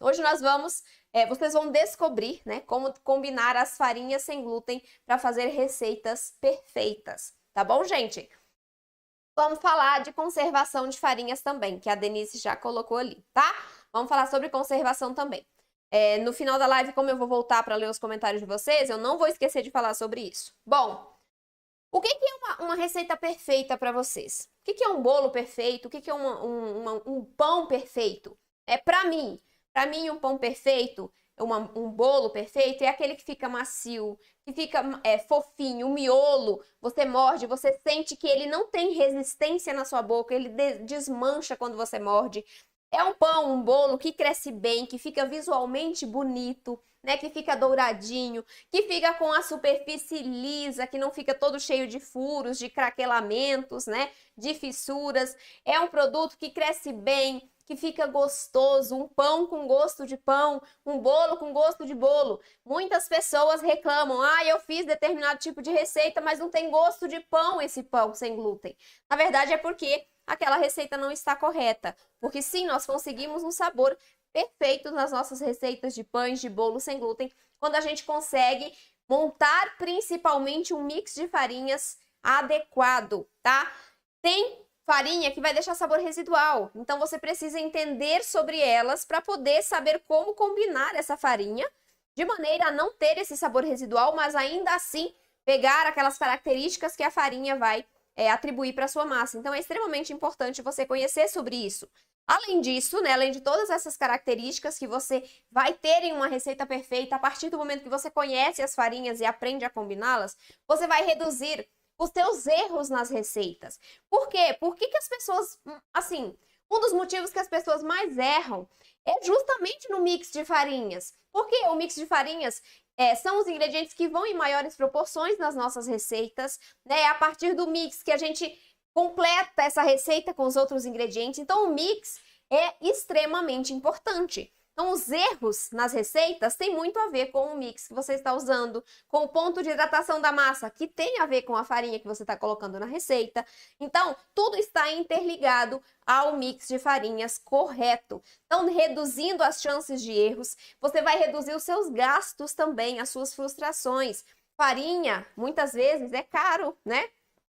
Hoje nós vamos, vocês vão descobrir, né, como combinar as farinhas sem glúten para fazer receitas perfeitas, tá bom, gente? Vamos falar de conservação de farinhas também, que a Denise já colocou ali, tá? Vamos falar sobre conservação também. No final da live, como eu vou voltar para ler os comentários de vocês, eu não vou esquecer de falar sobre isso. Bom, o que é uma receita perfeita para vocês? O que é um bolo perfeito? O que é um pão perfeito? Para mim, um pão perfeito, um bolo perfeito é aquele que fica macio, que fica fofinho, o miolo, você morde, você sente que ele não tem resistência na sua boca, ele desmancha quando você morde. É um pão, um bolo que cresce bem, que fica visualmente bonito, né? Que fica douradinho, que fica com a superfície lisa, que não fica todo cheio de furos, de craquelamentos, né? De fissuras. É um produto que cresce bem, que fica gostoso, um pão com gosto de pão, um bolo com gosto de bolo. Muitas pessoas reclamam, eu fiz determinado tipo de receita, mas não tem gosto de pão esse pão sem glúten. Na verdade é porque aquela receita não está correta, porque sim, nós conseguimos um sabor perfeito nas nossas receitas de pães, de bolo sem glúten, quando a gente consegue montar principalmente um mix de farinhas adequado, tá? Tem farinha que vai deixar sabor residual, então você precisa entender sobre elas para poder saber como combinar essa farinha de maneira a não ter esse sabor residual, mas ainda assim pegar aquelas características que a farinha vai atribuir para sua massa. Então é extremamente importante você conhecer sobre isso. Além disso, né, além de todas essas características que você vai ter em uma receita perfeita, a partir do momento que você conhece as farinhas e aprende a combiná-las, você vai reduzir os seus erros nas receitas. Por quê? Por que as pessoas, assim, um dos motivos que as pessoas mais erram é justamente no mix de farinhas. Porque o mix de farinhas são os ingredientes que vão em maiores proporções nas nossas receitas, né? É a partir do mix que a gente completa essa receita com os outros ingredientes. Então, o mix é extremamente importante. Então, os erros nas receitas têm muito a ver com o mix que você está usando, com o ponto de hidratação da massa, que tem a ver com a farinha que você está colocando na receita. Então, tudo está interligado ao mix de farinhas correto. Então, reduzindo as chances de erros, você vai reduzir os seus gastos também, as suas frustrações. Farinha, muitas vezes, é caro, né?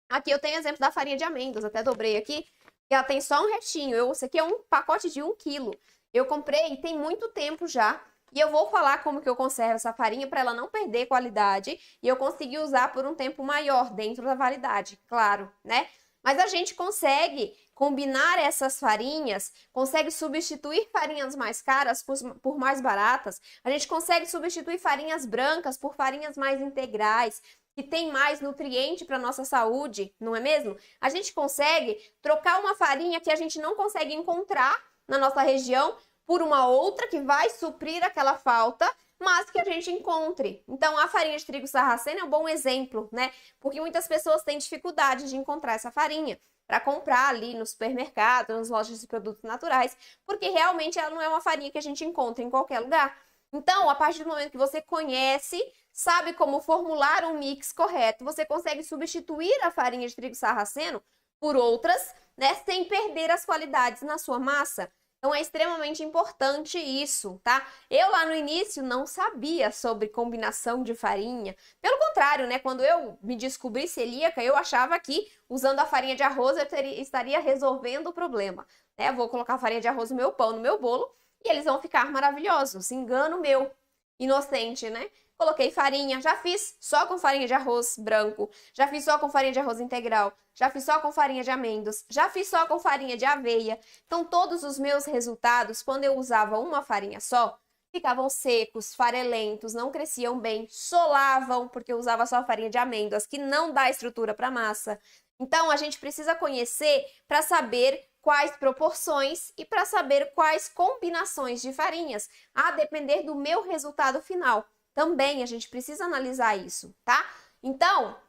Aqui eu tenho exemplo da farinha de amêndoas, até dobrei aqui, que ela tem só um restinho. Isso aqui é um pacote de 1 quilo. Eu comprei e tem muito tempo já. E eu vou falar como que eu conservo essa farinha para ela não perder qualidade e eu conseguir usar por um tempo maior dentro da validade, claro, né? Mas a gente consegue combinar essas farinhas, consegue substituir farinhas mais caras por mais baratas, a gente consegue substituir farinhas brancas por farinhas mais integrais, que tem mais nutriente para nossa saúde, não é mesmo? A gente consegue trocar uma farinha que a gente não consegue encontrar na nossa região por uma outra que vai suprir aquela falta, mas que a gente encontre. Então, a farinha de trigo sarraceno é um bom exemplo, né? Porque muitas pessoas têm dificuldade de encontrar essa farinha para comprar ali no supermercado, nas lojas de produtos naturais, porque realmente ela não é uma farinha que a gente encontra em qualquer lugar. Então, a partir do momento que você conhece, sabe como formular um mix correto, você consegue substituir a farinha de trigo sarraceno por outras, né, sem perder as qualidades na sua massa. Então é extremamente importante isso, tá? Eu lá no início não sabia sobre combinação de farinha. Pelo contrário, né? Quando eu me descobri celíaca, eu achava que usando a farinha de arroz eu estaria resolvendo o problema. Né? Eu vou colocar a farinha de arroz no meu pão, no meu bolo, e eles vão ficar maravilhosos. Engano meu, inocente, né? Coloquei farinha, já fiz só com farinha de arroz branco, já fiz só com farinha de arroz integral, já fiz só com farinha de amêndoas, já fiz só com farinha de aveia. Então, todos os meus resultados, quando eu usava uma farinha só, ficavam secos, farelentos, não cresciam bem, solavam, porque eu usava só farinha de amêndoas, que não dá estrutura para massa. Então, a gente precisa conhecer para saber quais proporções e para saber quais combinações de farinhas, a depender do meu resultado final. Também a gente precisa analisar isso, tá? Então,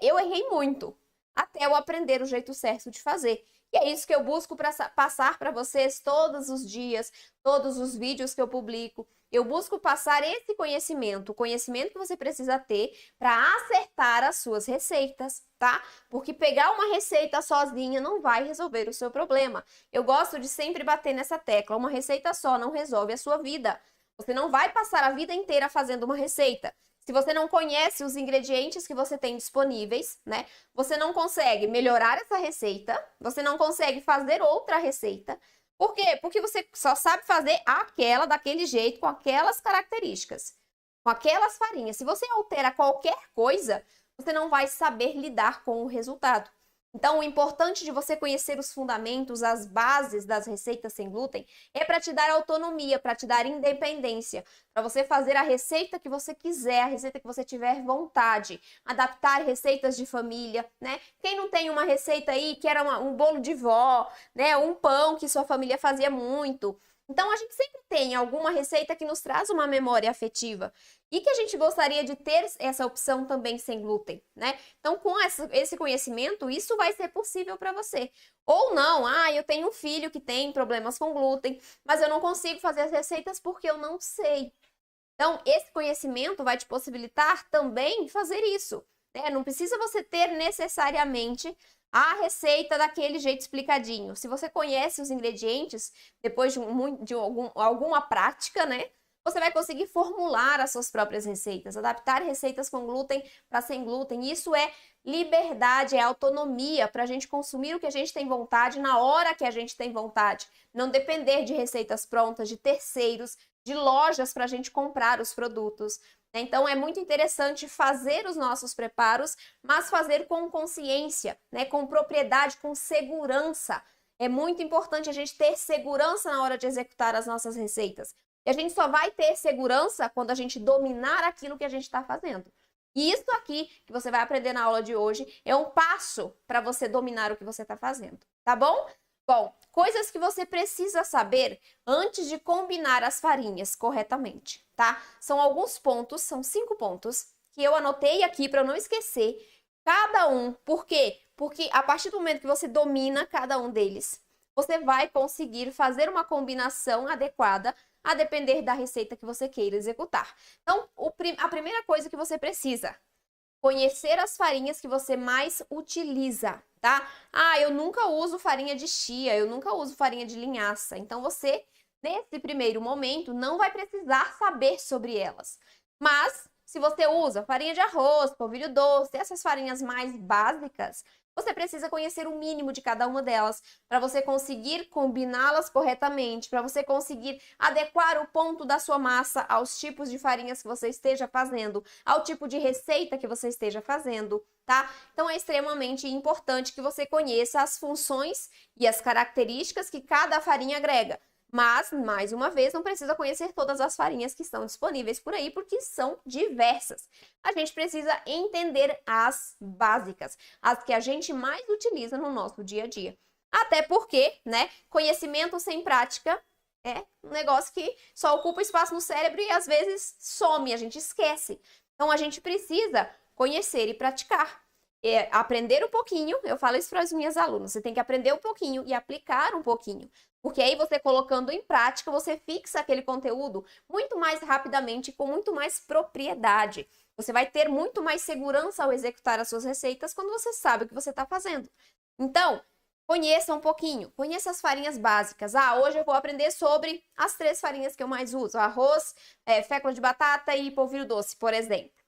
eu errei muito até eu aprender o jeito certo de fazer. E é isso que eu busco passar para vocês todos os dias, todos os vídeos que eu publico. Eu busco passar esse conhecimento, o conhecimento que você precisa ter para acertar as suas receitas, tá? Porque pegar uma receita sozinha não vai resolver o seu problema. Eu gosto de sempre bater nessa tecla, uma receita só não resolve a sua vida. Você não vai passar a vida inteira fazendo uma receita. Se você não conhece os ingredientes que você tem disponíveis, né? Você não consegue melhorar essa receita, você não consegue fazer outra receita. Por quê? Porque você só sabe fazer aquela daquele jeito, com aquelas características, com aquelas farinhas. Se você altera qualquer coisa, você não vai saber lidar com o resultado. Então, o importante de você conhecer os fundamentos, as bases das receitas sem glúten, é para te dar autonomia, para te dar independência, para você fazer a receita que você quiser, a receita que você tiver vontade, adaptar receitas de família, né? Quem não tem uma receita aí que era um bolo de vó, né? Um pão que sua família fazia muito. Então, a gente sempre tem alguma receita que nos traz uma memória afetiva e que a gente gostaria de ter essa opção também sem glúten, né? Então, com esse conhecimento, isso vai ser possível para você. Ou não, eu tenho um filho que tem problemas com glúten, mas eu não consigo fazer as receitas porque eu não sei. Então, esse conhecimento vai te possibilitar também fazer isso, né? Não precisa você ter necessariamente a receita daquele jeito explicadinho. Se você conhece os ingredientes, depois de alguma prática, né? Você vai conseguir formular as suas próprias receitas, adaptar receitas com glúten para sem glúten. Isso é liberdade, é autonomia para a gente consumir o que a gente tem vontade na hora que a gente tem vontade. Não depender de receitas prontas, de terceiros, de lojas para a gente comprar os produtos. Então, é muito interessante fazer os nossos preparos, mas fazer com consciência, né? Com propriedade, com segurança. É muito importante a gente ter segurança na hora de executar as nossas receitas. E a gente só vai ter segurança quando a gente dominar aquilo que a gente está fazendo. E isso aqui que você vai aprender na aula de hoje é um passo para você dominar o que você está fazendo, tá bom? Bom, coisas que você precisa saber antes de combinar as farinhas corretamente, tá? São alguns pontos, são 5 pontos que eu anotei aqui para eu não esquecer cada um. Por quê? Porque a partir do momento que você domina cada um deles, você vai conseguir fazer uma combinação adequada a depender da receita que você queira executar. Então, a primeira coisa que você precisa, conhecer as farinhas que você mais utiliza, tá? Eu nunca uso farinha de chia, eu nunca uso farinha de linhaça. Então, você, nesse primeiro momento, não vai precisar saber sobre elas. Mas, se você usa farinha de arroz, polvilho doce, essas farinhas mais básicas, você precisa conhecer o mínimo de cada uma delas para você conseguir combiná-las corretamente, para você conseguir adequar o ponto da sua massa aos tipos de farinhas que você esteja fazendo, ao tipo de receita que você esteja fazendo, tá? Então é extremamente importante que você conheça as funções e as características que cada farinha agrega. Mas, mais uma vez, não precisa conhecer todas as farinhas que estão disponíveis por aí, porque são diversas. A gente precisa entender as básicas, as que a gente mais utiliza no nosso dia a dia. Até porque, né, conhecimento sem prática é um negócio que só ocupa espaço no cérebro e às vezes some, a gente esquece. Então, a gente precisa conhecer e praticar. Aprender um pouquinho, eu falo isso para as minhas alunas, você tem que aprender um pouquinho e aplicar um pouquinho. Porque aí você colocando em prática, você fixa aquele conteúdo muito mais rapidamente, com muito mais propriedade. Você vai ter muito mais segurança ao executar as suas receitas quando você sabe o que você está fazendo. Então, conheça um pouquinho, conheça as farinhas básicas. Hoje eu vou aprender sobre as 3 farinhas que eu mais uso: arroz, fécula de batata e polvilho doce, por exemplo.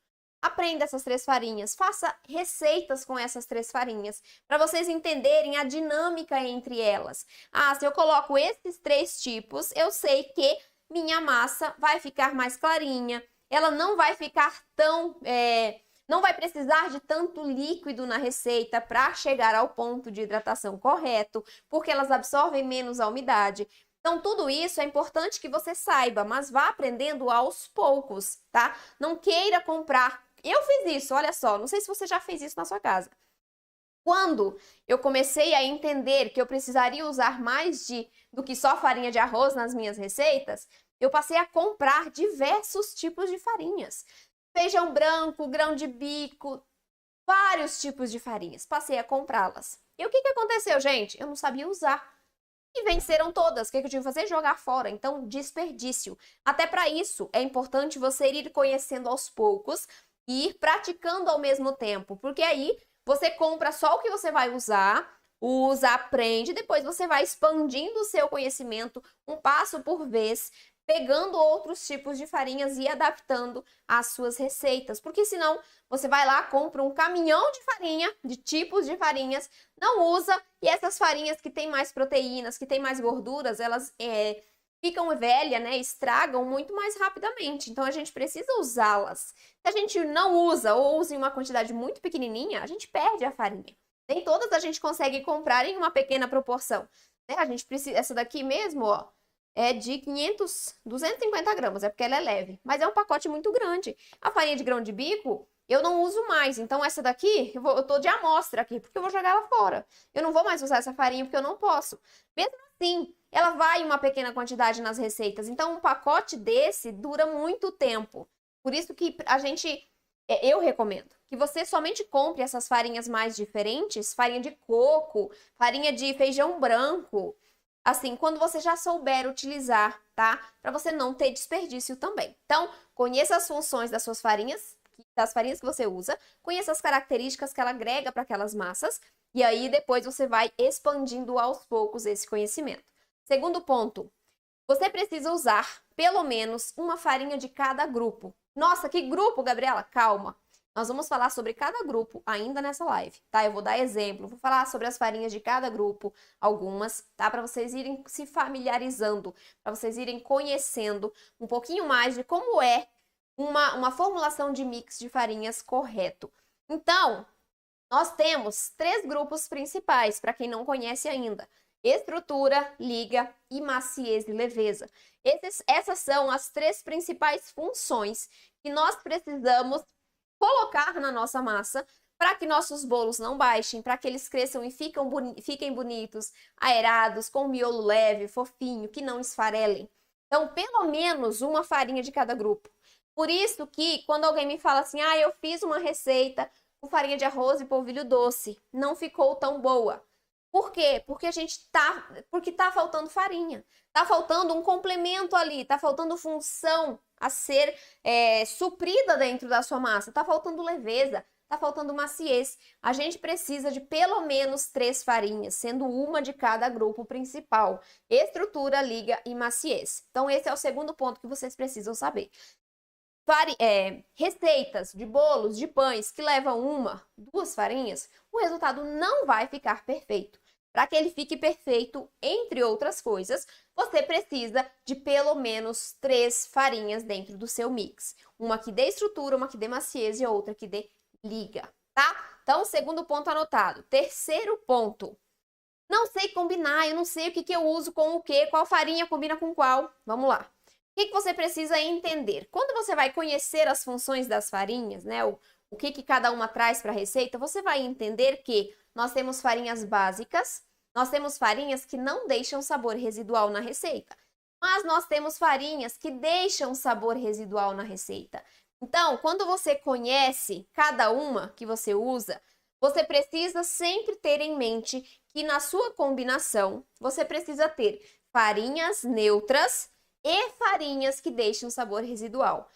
Aprenda essas 3 farinhas, faça receitas com essas 3 farinhas, para vocês entenderem a dinâmica entre elas. Se eu coloco esses 3 tipos, eu sei que minha massa vai ficar mais clarinha, ela não vai ficar tão... não vai precisar de tanto líquido na receita para chegar ao ponto de hidratação correto, porque elas absorvem menos a umidade. Então, tudo isso é importante que você saiba, mas vá aprendendo aos poucos, tá? Não queira comprar. Eu fiz isso, olha só, não sei se você já fez isso na sua casa. Quando eu comecei a entender que eu precisaria usar mais do que só farinha de arroz nas minhas receitas, eu passei a comprar diversos tipos de farinhas. Feijão branco, grão de bico, vários tipos de farinhas, passei a comprá-las. E o que aconteceu, gente? Eu não sabia usar. E venceram todas. O que eu tinha que fazer? Jogar fora. Então, desperdício. Até para isso, é importante você ir conhecendo aos poucos e ir praticando ao mesmo tempo. Porque aí, você compra só o que você vai usar, usa, aprende, depois você vai expandindo o seu conhecimento um passo por vez, pegando outros tipos de farinhas e adaptando às suas receitas. Porque senão, você vai lá, compra um caminhão de farinha, de tipos de farinhas, não usa, e essas farinhas que têm mais proteínas, que têm mais gorduras, elas ficam velhas, né? Estragam muito mais rapidamente. Então, a gente precisa usá-las. Se a gente não usa ou usa em uma quantidade muito pequenininha, a gente perde a farinha. Nem todas a gente consegue comprar em uma pequena proporção. Né? A gente precisa, essa daqui mesmo, ó, é de 250 gramas, é porque ela é leve. Mas é um pacote muito grande. A farinha de grão de bico, eu não uso mais. Então, essa daqui, eu tô de amostra aqui, porque eu vou jogar ela fora. Eu não vou mais usar essa farinha, porque eu não posso. Mesmo assim, ela vai em uma pequena quantidade nas receitas. Então, um pacote desse dura muito tempo. Por isso que eu recomendo que você somente compre essas farinhas mais diferentes, farinha de coco, farinha de feijão branco, assim, quando você já souber utilizar, tá? Para você não ter desperdício também. Então, conheça as funções das suas farinhas, das farinhas que você usa, conheça as características que ela agrega para aquelas massas, e aí depois você vai expandindo aos poucos esse conhecimento. Segundo ponto, você precisa usar pelo menos uma farinha de cada grupo. Nossa, que grupo, Gabriela? Calma. Nós vamos falar sobre cada grupo ainda nessa live, tá? Eu vou dar exemplo, vou falar sobre as farinhas de cada grupo, algumas, tá? Para vocês irem se familiarizando, para vocês irem conhecendo um pouquinho mais de como é uma formulação de mix de farinhas correto. Então, nós temos 3 grupos principais, para quem não conhece ainda: estrutura, liga e maciez e leveza. Essas são as 3 principais funções que nós precisamos colocar na nossa massa para que nossos bolos não baixem, para que eles cresçam e fiquem bonitos, aerados, com miolo leve, fofinho, que não esfarelem. Então, pelo menos uma farinha de cada grupo. Por isso que, quando alguém me fala assim, eu fiz uma receita com farinha de arroz e polvilho doce, não ficou tão boa. Por quê? Porque porque tá faltando farinha, tá faltando um complemento ali, tá faltando função a ser suprida dentro da sua massa, tá faltando leveza, tá faltando maciez. A gente precisa de pelo menos 3 farinhas, sendo uma de cada grupo principal: estrutura, liga e maciez. Então, esse é o segundo ponto que vocês precisam saber. Receitas de bolos, de pães que levam 1, 2 farinhas, o resultado não vai ficar perfeito. Para que ele fique perfeito, entre outras coisas, você precisa de pelo menos 3 farinhas dentro do seu mix. Uma que dê estrutura, uma que dê maciez e outra que dê liga, tá? Então, segundo ponto anotado. Terceiro ponto: não sei combinar, eu não sei o que eu uso com o que, qual farinha combina com qual. Vamos lá. O que você precisa entender? Quando você vai conhecer as funções das farinhas, né? O que cada uma traz para a receita, você vai entender que nós temos farinhas básicas, nós temos farinhas que não deixam sabor residual na receita, mas nós temos farinhas que deixam sabor residual na receita. Então, quando você conhece cada uma que você usa, você precisa sempre ter em mente que na sua combinação, você precisa ter farinhas neutras e farinhas que deixam sabor residual.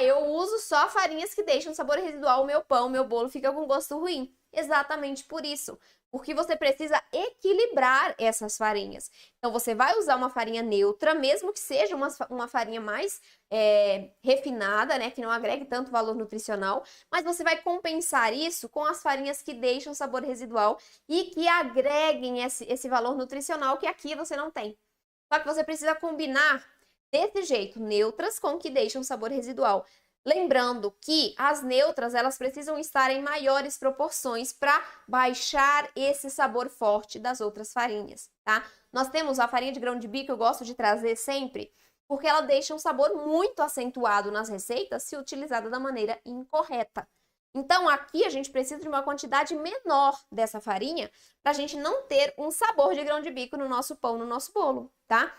Eu uso só farinhas que deixam sabor residual, o meu pão, meu bolo fica com gosto ruim. Exatamente por isso, porque você precisa equilibrar essas farinhas. Então, você vai usar uma farinha neutra, mesmo que seja uma farinha mais refinada, né, que não agregue tanto valor nutricional, mas você vai compensar isso com as farinhas que deixam sabor residual e que agreguem esse valor nutricional que aqui você não tem. Só que você precisa combinar desse jeito, neutras com que deixam sabor residual. Lembrando que as neutras, elas precisam estar em maiores proporções para baixar esse sabor forte das outras farinhas, tá? Nós temos a farinha de grão de bico, eu gosto de trazer sempre, porque ela deixa um sabor muito acentuado nas receitas se utilizada da maneira incorreta. Então, aqui a gente precisa de uma quantidade menor dessa farinha para a gente não ter um sabor de grão de bico no nosso pão, no nosso bolo, tá?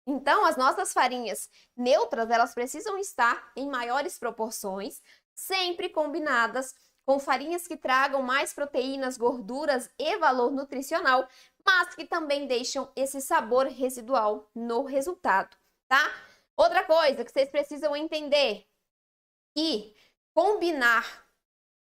Então, as nossas farinhas neutras, elas precisam estar em maiores proporções, sempre combinadas com farinhas que tragam mais proteínas, gorduras e valor nutricional, mas que também deixam esse sabor residual no resultado, tá? Outra coisa que vocês precisam entender, que combinar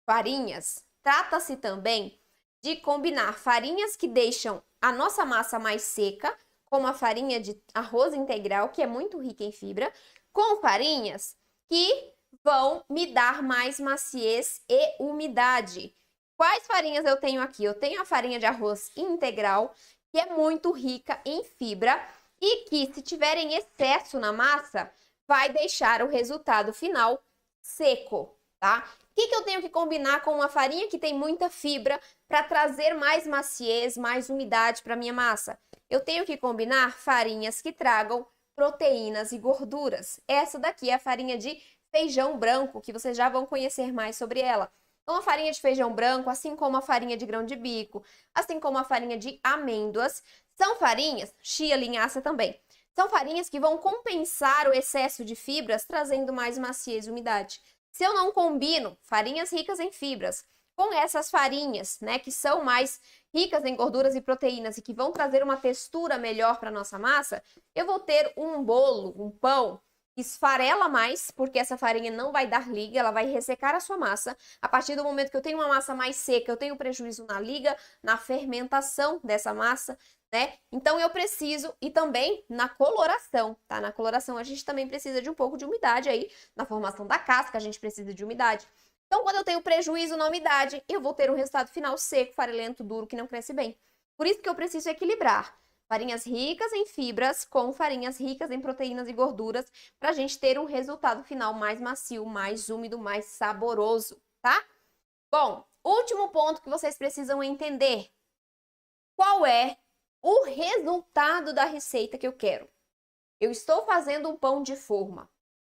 farinhas, trata-se também de combinar farinhas que deixam a nossa massa mais seca, como a farinha de arroz integral, que é muito rica em fibra, com farinhas que vão me dar mais maciez e umidade. Quais farinhas eu tenho aqui? Eu tenho a farinha de arroz integral, que é muito rica em fibra e que, se tiver em excesso na massa, vai deixar o resultado final seco, tá? O que eu tenho que combinar com uma farinha que tem muita fibra para trazer mais maciez, mais umidade para minha massa? Eu tenho que combinar farinhas que tragam proteínas e gorduras. Essa daqui é a farinha de feijão branco, que vocês já vão conhecer mais sobre ela. Então, a farinha de feijão branco, assim como a farinha de grão de bico, assim como a farinha de amêndoas, são farinhas, chia, linhaça também, são farinhas que vão compensar o excesso de fibras, trazendo mais maciez e umidade. Se eu não combino farinhas ricas em fibras com essas farinhas, né, que são mais ricas em gorduras e proteínas e que vão trazer uma textura melhor para nossa massa, eu vou ter um bolo, um pão que esfarela mais, porque essa farinha não vai dar liga, ela vai ressecar a sua massa. A partir do momento que eu tenho uma massa mais seca, eu tenho prejuízo na liga, na fermentação dessa massa, né? Então eu preciso, e também na coloração, tá? Na coloração a gente também precisa de um pouco de umidade aí, na formação da casca a gente precisa de umidade. Então, quando eu tenho prejuízo na umidade, eu vou ter um resultado final seco, farelento, duro, que não cresce bem. Por isso que eu preciso equilibrar farinhas ricas em fibras com farinhas ricas em proteínas e gorduras, para a gente ter um resultado final mais macio, mais úmido, mais saboroso, tá? Bom, último ponto que vocês precisam entender. Qual é o resultado da receita que eu quero? Eu estou fazendo um pão de forma.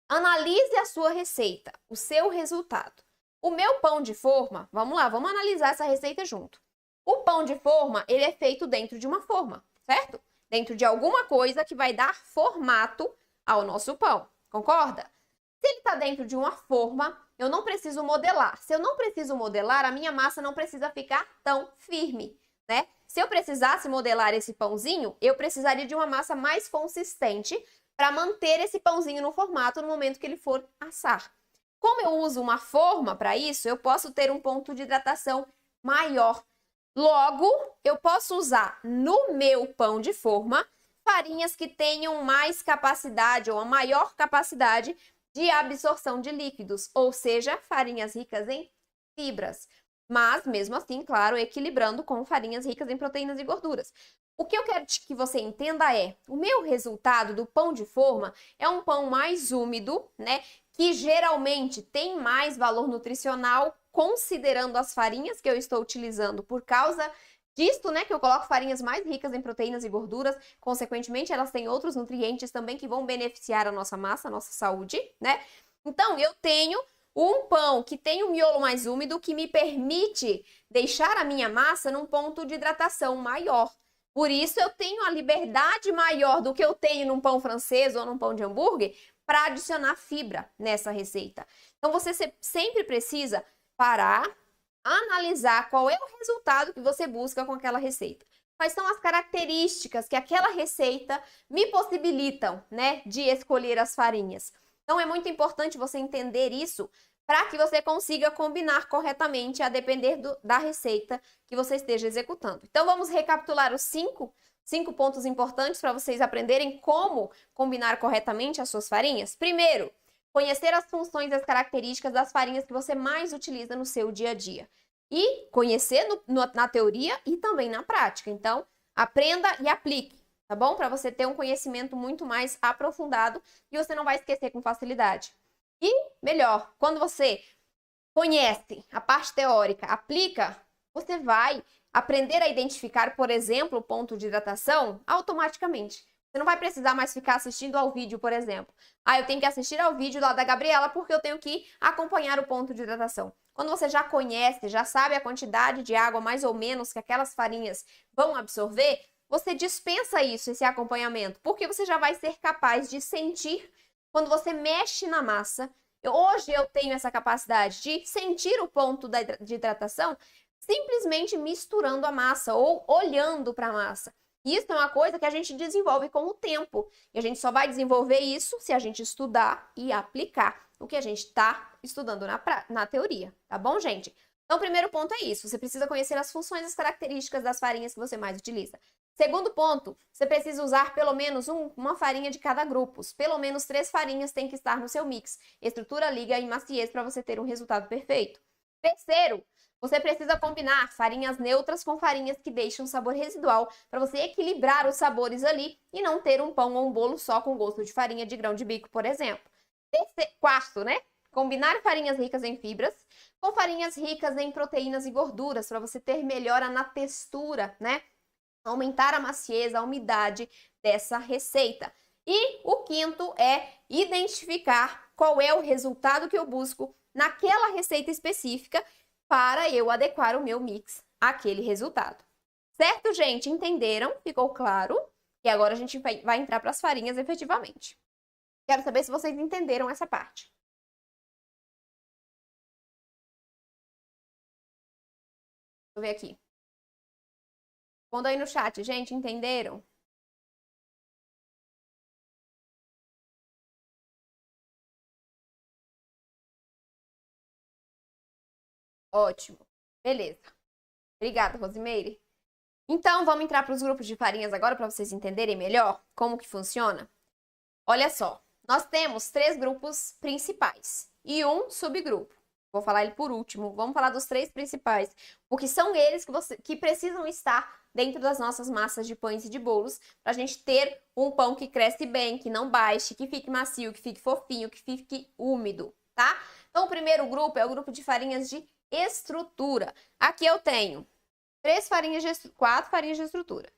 Analise a sua receita, o seu resultado. O meu pão de forma, vamos lá, vamos analisar essa receita junto. O pão de forma, ele é feito dentro de uma forma, certo? Dentro de alguma coisa que vai dar formato ao nosso pão, concorda? Se ele está dentro de uma forma, eu não preciso modelar. Se eu não preciso modelar, a minha massa não precisa ficar tão firme, né? Se eu precisasse modelar esse pãozinho, eu precisaria de uma massa mais consistente para manter esse pãozinho no formato no momento que ele for assar. Como eu uso uma forma para isso, eu posso ter um ponto de hidratação maior. Logo, eu posso usar no meu pão de forma farinhas que tenham mais capacidade ou a maior capacidade de absorção de líquidos, ou seja, farinhas ricas em fibras. Mas, mesmo assim, claro, equilibrando com farinhas ricas em proteínas e gorduras. O que eu quero que você entenda é, o meu resultado do pão de forma é um pão mais úmido, né? Que geralmente tem mais valor nutricional, considerando as farinhas que eu estou utilizando por causa disto, né? Que eu coloco farinhas mais ricas em proteínas e gorduras, consequentemente, elas têm outros nutrientes também que vão beneficiar a nossa massa, a nossa saúde, né? Então, eu tenho um pão que tem um miolo mais úmido que me permite deixar a minha massa num ponto de hidratação maior. Por isso, eu tenho a liberdade maior do que eu tenho num pão francês ou num pão de hambúrguer para adicionar fibra nessa receita. Então, você sempre precisa parar, analisar qual é o resultado que você busca com aquela receita. Quais são as características que aquela receita me possibilitam, né, de escolher as farinhas. Então, é muito importante você entender isso para que você consiga combinar corretamente a depender da receita que você esteja executando. Então, vamos recapitular os cinco pontos importantes para vocês aprenderem como combinar corretamente as suas farinhas. Primeiro, conhecer as funções e as características das farinhas que você mais utiliza no seu dia a dia. E conhecer na teoria e também na prática. Então, aprenda e aplique, tá bom? Para você ter um conhecimento muito mais aprofundado e você não vai esquecer com facilidade. E, melhor, quando você conhece a parte teórica, aplica, você vai aprender a identificar, por exemplo, o ponto de hidratação automaticamente. Você não vai precisar mais ficar assistindo ao vídeo, por exemplo. Eu tenho que assistir ao vídeo lá da Gabriela porque eu tenho que acompanhar o ponto de hidratação. Quando você já conhece, já sabe a quantidade de água mais ou menos que aquelas farinhas vão absorver, você dispensa isso, esse acompanhamento, porque você já vai ser capaz de sentir quando você mexe na massa Hoje eu tenho essa capacidade de sentir o ponto de hidratação simplesmente misturando a massa ou olhando para a massa. Isso é uma coisa que a gente desenvolve com o tempo. E a gente só vai desenvolver isso se a gente estudar e aplicar o que a gente está estudando na teoria. Tá bom, gente? Então, o primeiro ponto é isso. Você precisa conhecer as funções e as características das farinhas que você mais utiliza. Segundo ponto, você precisa usar pelo menos uma farinha de cada grupo. Pelo menos 3 farinhas tem que estar no seu mix. Estrutura, liga e maciez para você ter um resultado perfeito. Terceiro, você precisa combinar farinhas neutras com farinhas que deixam sabor residual para você equilibrar os sabores ali e não ter um pão ou um bolo só com gosto de farinha de grão de bico, por exemplo. Quarto, né? Combinar farinhas ricas em fibras com farinhas ricas em proteínas e gorduras para você ter melhora na textura, né? Aumentar a maciez, a umidade dessa receita. E o quinto é identificar qual é o resultado que eu busco naquela receita específica para eu adequar o meu mix àquele resultado. Certo, gente? Entenderam? Ficou claro? E agora a gente vai entrar para as farinhas efetivamente. Quero saber se vocês entenderam essa parte. Deixa eu ver aqui. Responda aí no chat, gente, entenderam? Ótimo. Beleza. Obrigada, Rosimeire. Então, vamos entrar para os grupos de farinhas agora para vocês entenderem melhor como que funciona. Olha só, nós temos 3 grupos principais e um subgrupo. Vou falar ele por último. Vamos falar dos 3 principais, porque são eles que precisam estar dentro das nossas massas de pães e de bolos, para a gente ter um pão que cresce bem, que não baixe, que fique macio, que fique fofinho, que fique úmido, tá? Então, o primeiro grupo é o grupo de farinhas de estrutura. Aqui eu tenho 4 farinhas de estrutura.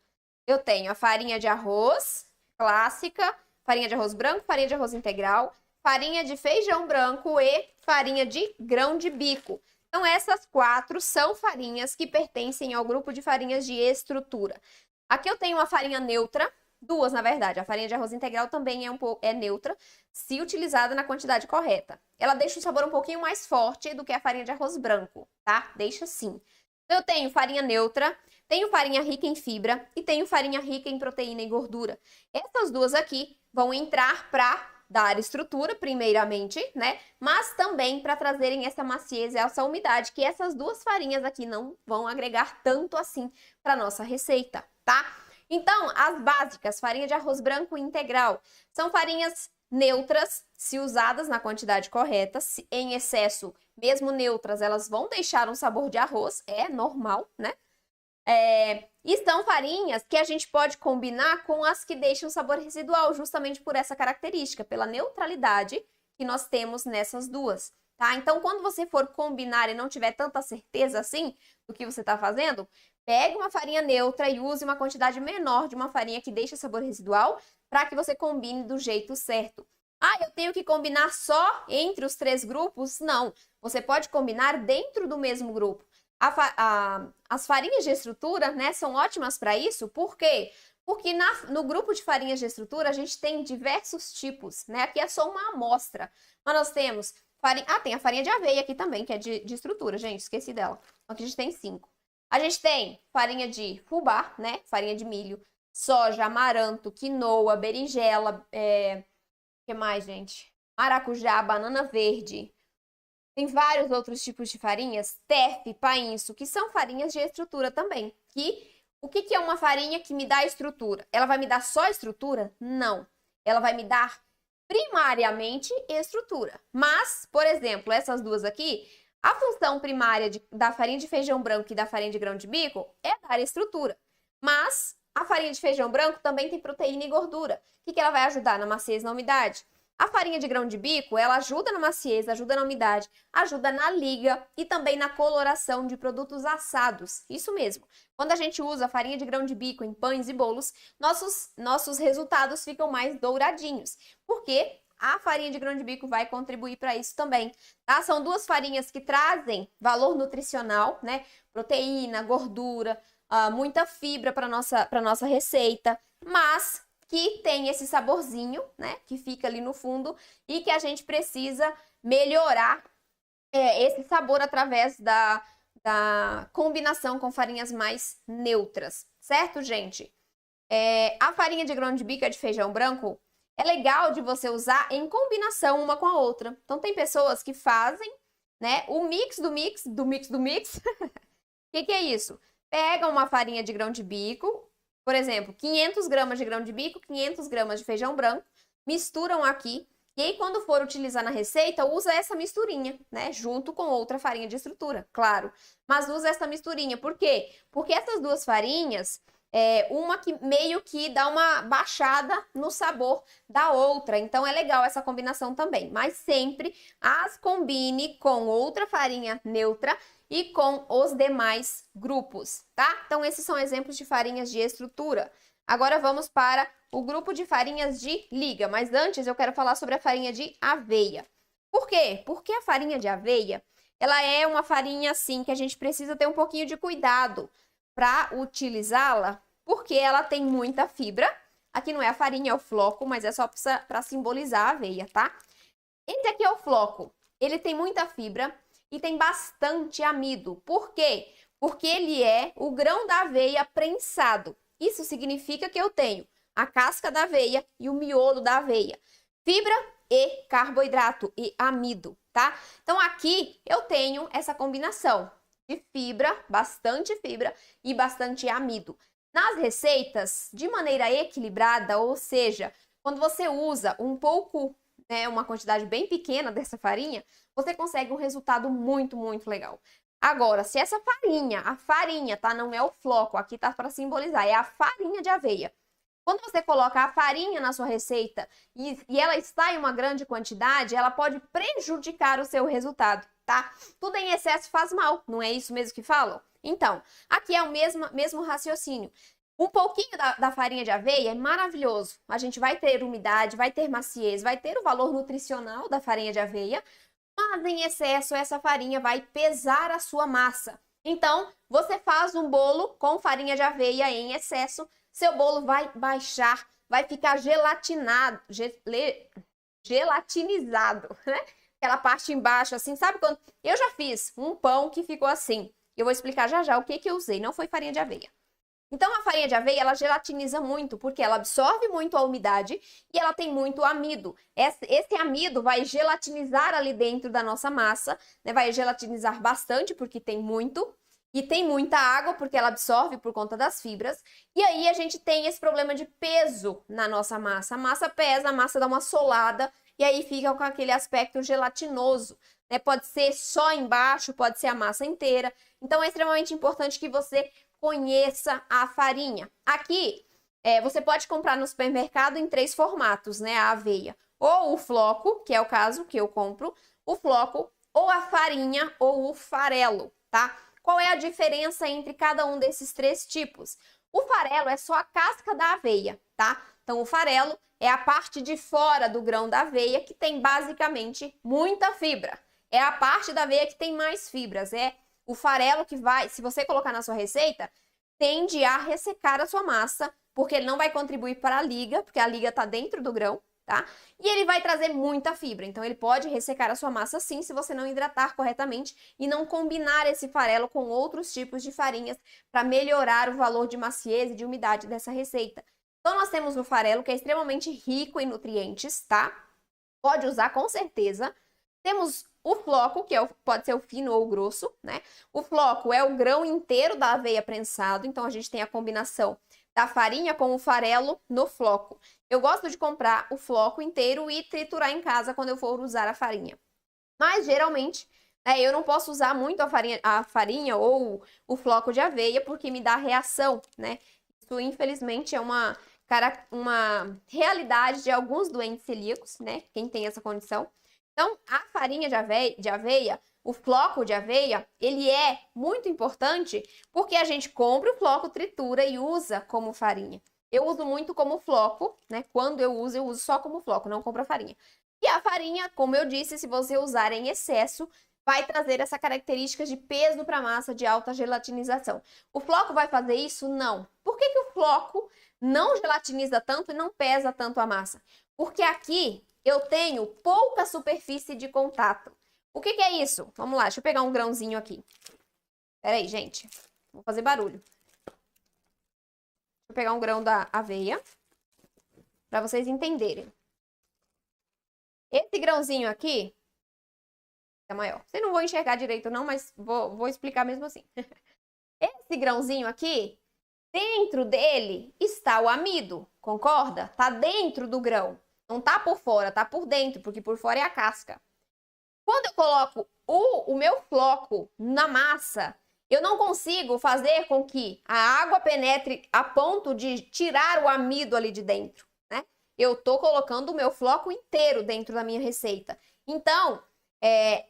Eu tenho a farinha de arroz clássica, farinha de arroz branco, farinha de arroz integral, farinha de feijão branco e farinha de grão de bico. Então, essas 4 são farinhas que pertencem ao grupo de farinhas de estrutura. Aqui eu tenho uma farinha neutra, 2 na verdade. A farinha de arroz integral também é neutra, se utilizada na quantidade correta. Ela deixa o sabor um pouquinho mais forte do que a farinha de arroz branco, tá? Deixa sim. Então, eu tenho farinha neutra, tenho farinha rica em fibra e tenho farinha rica em proteína e gordura. Essas 2 aqui vão entrar para dar estrutura, primeiramente, né? Mas também para trazerem essa maciez e essa umidade, que essas 2 farinhas aqui não vão agregar tanto assim para nossa receita, tá? Então, as básicas, farinha de arroz branco integral, são farinhas neutras, se usadas na quantidade correta. Em excesso, mesmo neutras, elas vão deixar um sabor de arroz, é normal, né? E são farinhas que a gente pode combinar com as que deixam sabor residual, justamente por essa característica, pela neutralidade que nós temos nessas 2, tá? Então, quando você for combinar e não tiver tanta certeza assim do que você está fazendo, pegue uma farinha neutra e use uma quantidade menor de uma farinha que deixa sabor residual para que você combine do jeito certo. Ah, eu tenho que combinar só entre os 3 grupos? Não, você pode combinar dentro do mesmo grupo. As farinhas de estrutura, né, são ótimas para isso. Por quê? Porque no grupo de farinhas de estrutura a gente tem diversos tipos, né? Aqui é só uma amostra. Mas nós temos farinha... tem a farinha de aveia aqui também, que é de estrutura, gente, esqueci dela. Aqui a gente tem 5. A gente tem farinha de fubá, né? Farinha de milho, soja, amaranto, quinoa, berinjela, que mais, gente? Maracujá, banana verde. Tem vários outros tipos de farinhas, teff, painço, que são farinhas de estrutura também. O que é uma farinha que me dá estrutura? Ela vai me dar só estrutura? Não. Ela vai me dar primariamente estrutura. Mas, por exemplo, essas 2 aqui, a função primária da farinha de feijão branco e da farinha de grão de bico é dar estrutura. Mas a farinha de feijão branco também tem proteína e gordura. O que ela vai ajudar? Na maciez e na umidade. A farinha de grão de bico, ela ajuda na maciez, ajuda na umidade, ajuda na liga e também na coloração de produtos assados. Isso mesmo. Quando a gente usa a farinha de grão de bico em pães e bolos, nossos resultados ficam mais douradinhos. Porque a farinha de grão de bico vai contribuir para isso também, tá? São 2 farinhas que trazem valor nutricional, né? Proteína, gordura, muita fibra para nossa receita, mas que tem esse saborzinho, né? Que fica ali no fundo e que a gente precisa melhorar esse sabor através da combinação com farinhas mais neutras, certo, gente? A farinha de grão de bico de feijão branco é legal de você usar em combinação uma com a outra. Então, tem pessoas que fazem, né, o mix do mix, do mix do mix. O que é isso? Pegam uma farinha de grão de bico, por exemplo, 500 gramas de grão de bico, 500 gramas de feijão branco, misturam aqui, e aí quando for utilizar na receita, usa essa misturinha, né, junto com outra farinha de estrutura, claro. Mas usa essa misturinha, por quê? Porque essas duas farinhas, uma que meio que dá uma baixada no sabor da outra, então é legal essa combinação também, mas sempre as combine com outra farinha neutra e com os demais grupos, tá? Então esses são exemplos de farinhas de estrutura. Agora vamos para o grupo de farinhas de liga, mas antes eu quero falar sobre a farinha de aveia. Por quê? Porque a farinha de aveia, ela é uma farinha assim que a gente precisa ter um pouquinho de cuidado para utilizá-la, porque ela tem muita fibra. Aqui não é a farinha, é o floco, mas é só para simbolizar a aveia, tá? Esse aqui é o floco. Ele tem muita fibra e tem bastante amido. Por quê? Porque ele é o grão da aveia prensado. Isso significa que eu tenho a casca da aveia e o miolo da aveia. Fibra e carboidrato e amido, tá? Então aqui eu tenho essa combinação de fibra, bastante fibra e bastante amido. Nas receitas, de maneira equilibrada, ou seja, quando você usa um pouco, né, uma quantidade bem pequena dessa farinha, você consegue um resultado muito, muito legal. Agora, se essa farinha, a farinha, tá? Não é o floco, aqui tá para simbolizar, é a farinha de aveia. Quando você coloca a farinha na sua receita e ela está em uma grande quantidade, ela pode prejudicar o seu resultado, tá? Tudo em excesso faz mal, não é isso mesmo que falam? Então, aqui é o mesmo raciocínio. Um pouquinho da farinha de aveia é maravilhoso. A gente vai ter umidade, vai ter maciez, vai ter o valor nutricional da farinha de aveia, mas em excesso essa farinha vai pesar a sua massa. Então, você faz um bolo com farinha de aveia em excesso, seu bolo vai baixar, vai ficar gelatinado, gelatinizado, né? Aquela parte embaixo, assim, sabe quando... Eu já fiz um pão que ficou assim. Eu vou explicar já já o que eu usei, não foi farinha de aveia. Então, a farinha de aveia, ela gelatiniza muito, porque ela absorve muito a umidade e ela tem muito amido. Esse amido vai gelatinizar ali dentro da nossa massa, né? Vai gelatinizar bastante, porque tem muito, e tem muita água, porque ela absorve por conta das fibras. E aí, a gente tem esse problema de peso na nossa massa. A massa pesa, a massa dá uma solada, e aí fica com aquele aspecto gelatinoso, né? Pode ser só embaixo, pode ser a massa inteira. Então, é extremamente importante que você conheça a farinha. Aqui, você pode comprar no supermercado em 3 formatos, né? A aveia. Ou o floco, que é o caso que eu compro, o floco, ou a farinha, ou o farelo, tá? Qual é a diferença entre cada um desses 3 tipos? O farelo é só a casca da aveia, tá? Então, o farelo é a parte de fora do grão da aveia que tem basicamente muita fibra. É a parte da aveia que tem mais fibras, o farelo que vai, se você colocar na sua receita, tende a ressecar a sua massa, porque ele não vai contribuir para a liga, porque a liga está dentro do grão, tá? E ele vai trazer muita fibra, então ele pode ressecar a sua massa sim, se você não hidratar corretamente e não combinar esse farelo com outros tipos de farinhas para melhorar o valor de maciez e de umidade dessa receita. Então nós temos o farelo, que é extremamente rico em nutrientes, tá? Pode usar com certeza. Temos o floco, que pode ser o fino ou o grosso, né? O floco é o grão inteiro da aveia prensado, então a gente tem a combinação da farinha com o farelo no floco. Eu gosto de comprar o floco inteiro e triturar em casa quando eu for usar a farinha. Mas, geralmente, eu não posso usar muito a farinha ou o floco de aveia, porque me dá reação, né? Isso, infelizmente, é uma realidade de alguns doentes celíacos, né? Quem tem essa condição. Então, a farinha de aveia, o floco de aveia, ele é muito importante porque a gente compra o floco, tritura e usa como farinha. Eu uso muito como floco, né? Quando eu uso só como floco, não compro a farinha. E a farinha, como eu disse, se você usar em excesso, vai trazer essa característica de peso para a massa, de alta gelatinização. O floco vai fazer isso? Não. Por que o floco não gelatiniza tanto e não pesa tanto a massa. Porque aqui eu tenho pouca superfície de contato. O que é isso? Vamos lá, deixa eu pegar um grãozinho aqui. Pera aí, gente. Vou fazer barulho. Vou pegar um grão da aveia para vocês entenderem. Esse grãozinho aqui é maior. Vocês não vão enxergar direito não, mas vou explicar mesmo assim. Esse grãozinho aqui, dentro dele está o amido, concorda? Tá dentro do grão. Não tá por fora, tá por dentro, porque por fora é a casca. Quando eu coloco o meu floco na massa, eu não consigo fazer com que a água penetre a ponto de tirar o amido ali de dentro, né? Eu tô colocando o meu floco inteiro dentro da minha receita. Então,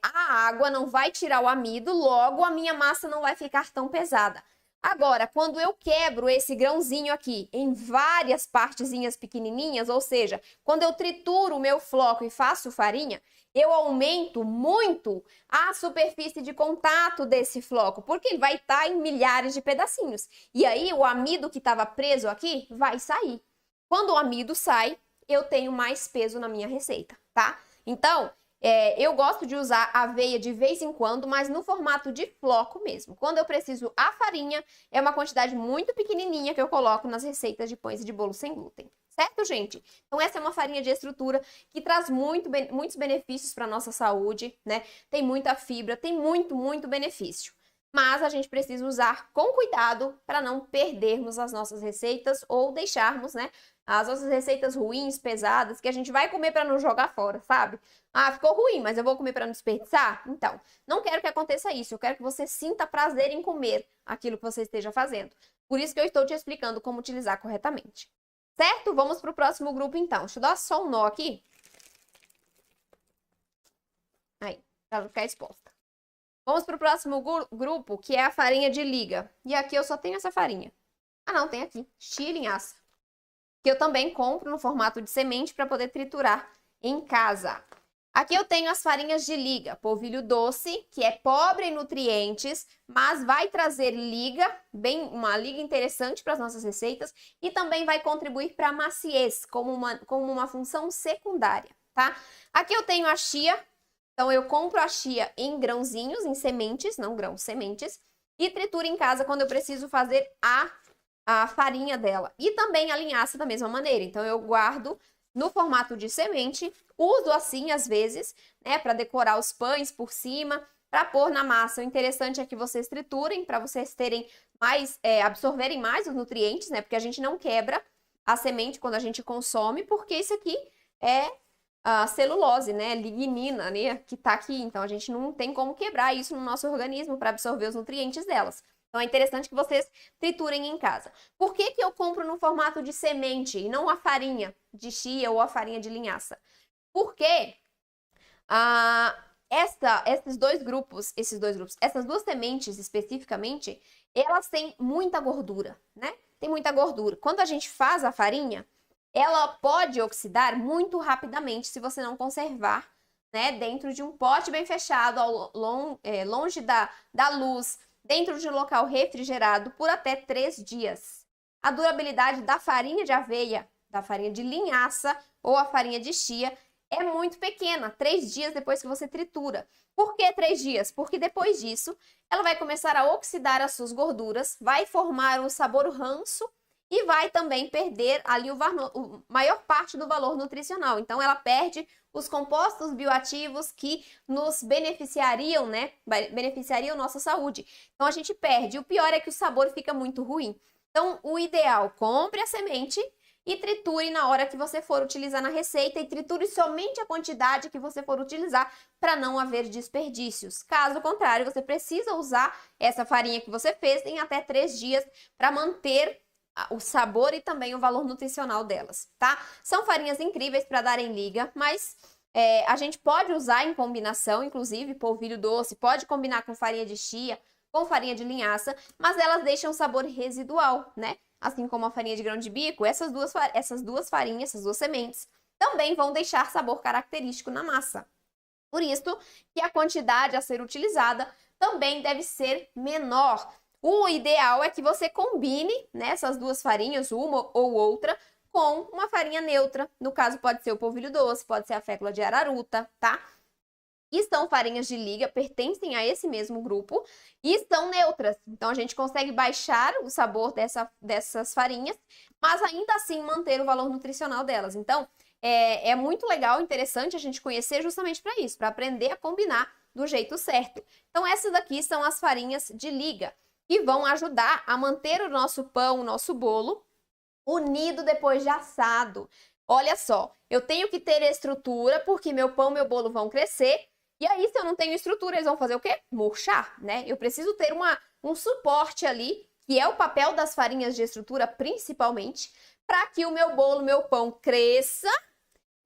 a água não vai tirar o amido, logo a minha massa não vai ficar tão pesada. Agora, quando eu quebro esse grãozinho aqui em várias partezinhas pequenininhas, ou seja, quando eu trituro o meu floco e faço farinha, eu aumento muito a superfície de contato desse floco, porque ele vai estar em milhares de pedacinhos. E aí o amido que estava preso aqui vai sair. Quando o amido sai, eu tenho mais peso na minha receita, tá? Então, eu gosto de usar aveia de vez em quando, mas no formato de floco mesmo. Quando eu preciso a farinha, é uma quantidade muito pequenininha que eu coloco nas receitas de pães e de bolo sem glúten. Certo, gente? Então, essa é uma farinha de estrutura que traz muitos benefícios para a nossa saúde, né? Tem muita fibra, tem muito benefício. Mas a gente precisa usar com cuidado para não perdermos as nossas receitas ou deixarmos, né, as nossas receitas ruins, pesadas, que a gente vai comer para não jogar fora, sabe? Ah, ficou ruim, mas eu vou comer para não desperdiçar? Então, não quero que aconteça isso. Eu quero que você sinta prazer em comer aquilo que você esteja fazendo. Por isso que eu estou te explicando como utilizar corretamente. Certo? Vamos para o próximo grupo, então. Deixa eu dar só um nó aqui. Aí, para não ficar exposta. Vamos para o próximo grupo, que é a farinha de liga. E aqui eu só tenho essa farinha. Ah, não, tem aqui. Chia e linhaça. Que eu também compro no formato de semente para poder triturar em casa. Aqui eu tenho as farinhas de liga, polvilho doce, que é pobre em nutrientes, mas vai trazer liga, uma liga interessante para as nossas receitas e também vai contribuir para a maciez, como uma função secundária, tá? Aqui eu tenho a chia, então eu compro a chia em grãozinhos, em sementes, não grãos, sementes, e trituro em casa quando eu preciso fazer a farinha dela. E também a linhaça da mesma maneira, então eu guardo no formato de semente, uso assim às vezes, né, para decorar os pães por cima, para pôr na massa. O interessante é que vocês triturem para vocês terem mais, absorverem mais os nutrientes, né, porque a gente não quebra a semente quando a gente consome, porque isso aqui é a celulose, né, lignina, né, que tá aqui. Então a gente não tem como quebrar isso no nosso organismo para absorver os nutrientes delas. Então, é interessante que vocês triturem em casa. Por que eu compro no formato de semente e não a farinha de chia ou a farinha de linhaça? Porque essas duas sementes especificamente, elas têm muita gordura, né? Tem muita gordura. Quando a gente faz a farinha, ela pode oxidar muito rapidamente se você não conservar, né, dentro de um pote bem fechado, longe da luz, dentro de um local refrigerado por até 3 dias. A durabilidade da farinha de aveia, da farinha de linhaça ou a farinha de chia é muito pequena, 3 dias depois que você tritura. Por que 3 dias? Porque depois disso, ela vai começar a oxidar as suas gorduras, vai formar um sabor ranço e vai também perder ali a maior parte do valor nutricional. Então, ela perde os compostos bioativos que nos beneficiariam, né? Beneficiariam nossa saúde. Então, a gente perde. O pior é que o sabor fica muito ruim. Então, o ideal, compre a semente e triture na hora que você for utilizar na receita e triture somente a quantidade que você for utilizar para não haver desperdícios. Caso contrário, você precisa usar essa farinha que você fez em até 3 dias para manter o sabor e também o valor nutricional delas, tá? São farinhas incríveis para darem liga, mas a gente pode usar em combinação, inclusive polvilho doce, pode combinar com farinha de chia, com farinha de linhaça, mas elas deixam sabor residual, né? Assim como a farinha de grão de bico, essas duas farinhas, essas duas sementes, também vão deixar sabor característico na massa. Por isso que a quantidade a ser utilizada também deve ser menor. O ideal é que você combine, né, essas duas farinhas, uma ou outra, com uma farinha neutra. No caso, pode ser o polvilho doce, pode ser a fécula de araruta, tá? E são farinhas de liga, pertencem a esse mesmo grupo e são neutras. Então, a gente consegue baixar o sabor dessas farinhas, mas ainda assim manter o valor nutricional delas. Então, é muito legal, interessante a gente conhecer justamente para isso, para aprender a combinar do jeito certo. Então, essas daqui são as farinhas de liga, que vão ajudar a manter o nosso pão, o nosso bolo, unido depois de assado. Olha só, eu tenho que ter estrutura, porque meu pão e meu bolo vão crescer. E aí, se eu não tenho estrutura, eles vão fazer o quê? Murchar, né? Eu preciso ter um suporte ali, que é o papel das farinhas de estrutura, principalmente, para que o meu bolo, meu pão cresça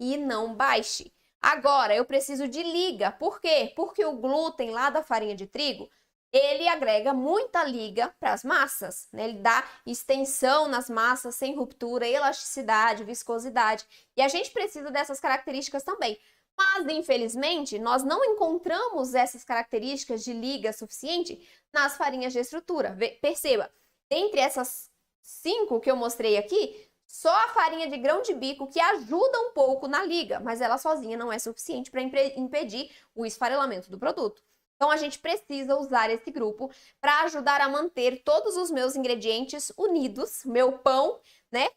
e não baixe. Agora, eu preciso de liga. Por quê? Porque o glúten lá da farinha de trigo, ele agrega muita liga para as massas, né? Ele dá extensão nas massas sem ruptura, elasticidade, viscosidade. E a gente precisa dessas características também. Mas, infelizmente, nós não encontramos essas características de liga suficiente nas farinhas de estrutura. Perceba, entre essas 5 que eu mostrei aqui, só a farinha de grão de bico que ajuda um pouco na liga, mas ela sozinha não é suficiente para impedir o esfarelamento do produto. Então, a gente precisa usar esse grupo para ajudar a manter todos os meus ingredientes unidos, meu pão, né?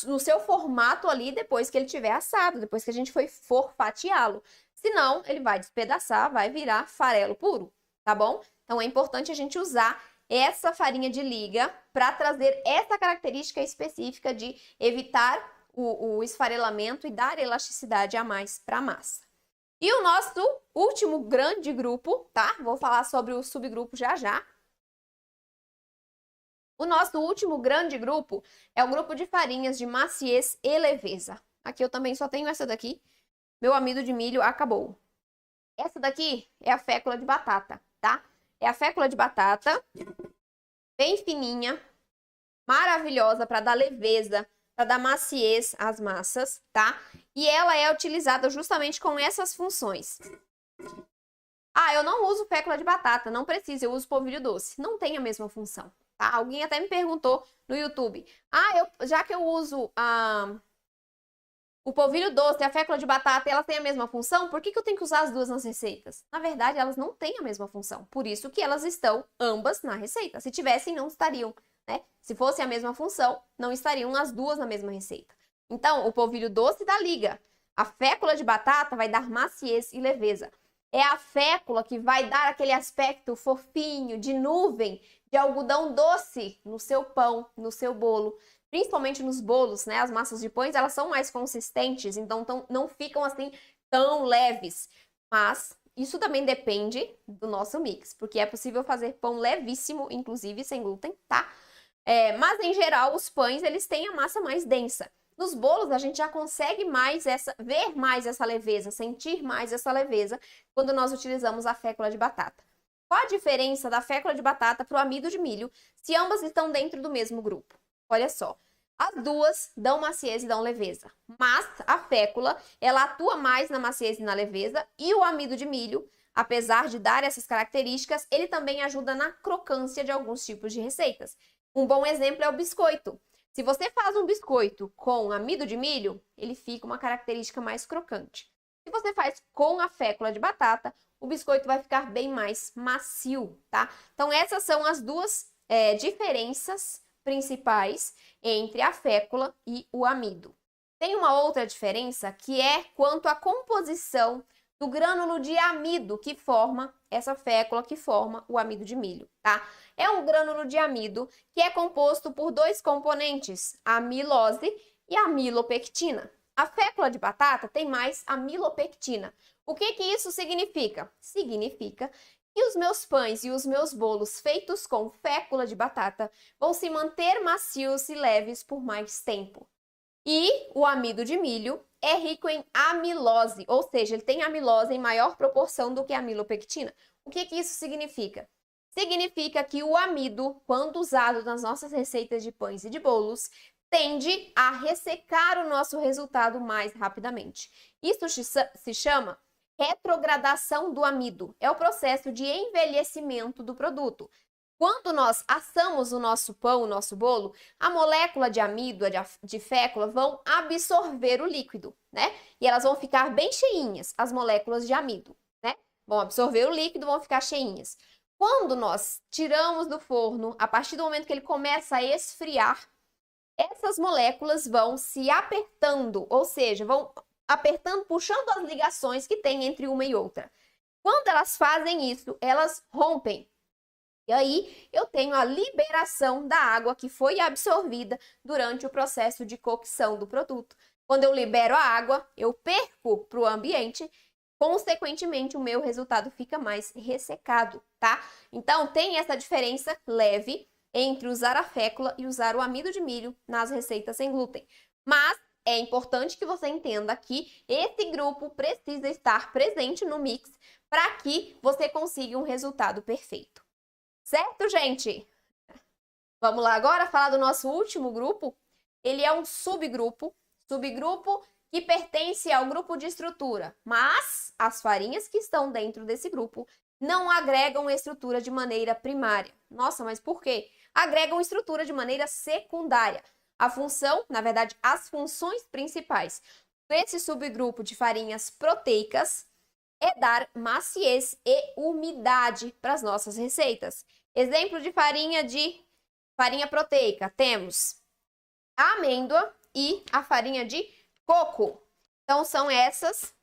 No seu formato ali, depois que ele tiver assado, depois que a gente for fatiá-lo. Senão, ele vai despedaçar, vai virar farelo puro, tá bom? Então, é importante a gente usar essa farinha de liga para trazer essa característica específica de evitar o esfarelamento e dar elasticidade a mais para a massa. E o nosso último grande grupo, tá? Vou falar sobre o subgrupo já já. O nosso último grande grupo é o grupo de farinhas de maciez e leveza. Aqui eu também só tenho essa daqui. Meu amido de milho acabou. Essa daqui é a fécula de batata, tá? É a fécula de batata, bem fininha, maravilhosa para dar leveza, para dar maciez às massas, tá? E ela é utilizada justamente com essas funções. Ah, eu não uso fécula de batata, não precisa, eu uso polvilho doce. Não tem a mesma função. Tá? Alguém até me perguntou no YouTube. Já que eu uso o polvilho doce e a fécula de batata, elas têm a mesma função, por que eu tenho que usar as duas nas receitas? Na verdade, elas não têm a mesma função. Por isso que elas estão ambas na receita. Se tivessem, não estariam, né? Se fosse a mesma função, não estariam as duas na mesma receita. Então, o polvilho doce dá liga. A fécula de batata vai dar maciez e leveza. É a fécula que vai dar aquele aspecto fofinho, de nuvem, de algodão doce no seu pão, no seu bolo. Principalmente nos bolos, né? As massas de pães, elas são mais consistentes, então não ficam assim tão leves. Mas isso também depende do nosso mix, porque é possível fazer pão levíssimo, inclusive sem glúten, tá? Mas em geral, os pães, eles têm a massa mais densa. Nos bolos, a gente já consegue ver mais essa leveza, sentir mais essa leveza quando nós utilizamos a fécula de batata. Qual a diferença da fécula de batata para o amido de milho, se ambas estão dentro do mesmo grupo? Olha só, as duas dão maciez e dão leveza, mas a fécula, ela atua mais na maciez e na leveza, e o amido de milho, apesar de dar essas características, ele também ajuda na crocância de alguns tipos de receitas. Um bom exemplo é o biscoito. Se você faz um biscoito com amido de milho, ele fica uma característica mais crocante. Se você faz com a fécula de batata, o biscoito vai ficar bem mais macio, tá? Então, essas são as duas diferenças principais entre a fécula e o amido. Tem uma outra diferença que é quanto à composição do grânulo de amido que forma essa fécula, que forma o amido de milho, tá? É um grânulo de amido que é composto por 2 componentes, a amilose e a amilopectina. A fécula de batata tem mais amilopectina. O que isso significa? Significa que os meus pães e os meus bolos feitos com fécula de batata vão se manter macios e leves por mais tempo. E o amido de milho é rico em amilose, ou seja, ele tem amilose em maior proporção do que a amilopectina. O que isso significa? Significa que o amido, quando usado nas nossas receitas de pães e de bolos, tende a ressecar o nosso resultado mais rapidamente. Isso se chama retrogradação do amido. É o processo de envelhecimento do produto. Quando nós assamos o nosso pão, o nosso bolo, a molécula de amido, de fécula, vão absorver o líquido, né? E elas vão ficar bem cheinhas, as moléculas de amido, né? Vão absorver o líquido, vão ficar cheinhas. Quando nós tiramos do forno, a partir do momento que ele começa a esfriar, essas moléculas vão se apertando, ou seja, vão apertando, puxando as ligações que tem entre uma e outra. Quando elas fazem isso, elas rompem. E aí, eu tenho a liberação da água que foi absorvida durante o processo de cocção do produto. Quando eu libero a água, eu perco para o ambiente, consequentemente, o meu resultado fica mais ressecado, tá? Então, tem essa diferença leve entre usar a fécula e usar o amido de milho nas receitas sem glúten. Mas é importante que você entenda que esse grupo precisa estar presente no mix para que você consiga um resultado perfeito. Certo, gente? Vamos lá agora falar do nosso último grupo. Ele é um subgrupo que pertence ao grupo de estrutura, mas as farinhas que estão dentro desse grupo não agregam estrutura de maneira primária. Nossa, mas por quê? Agregam estrutura de maneira secundária. A função, na verdade, as funções principais desse subgrupo de farinhas proteicas é dar maciez e umidade para as nossas receitas. Exemplo de farinha proteica, temos a amêndoa e a farinha de coco. Então, são essas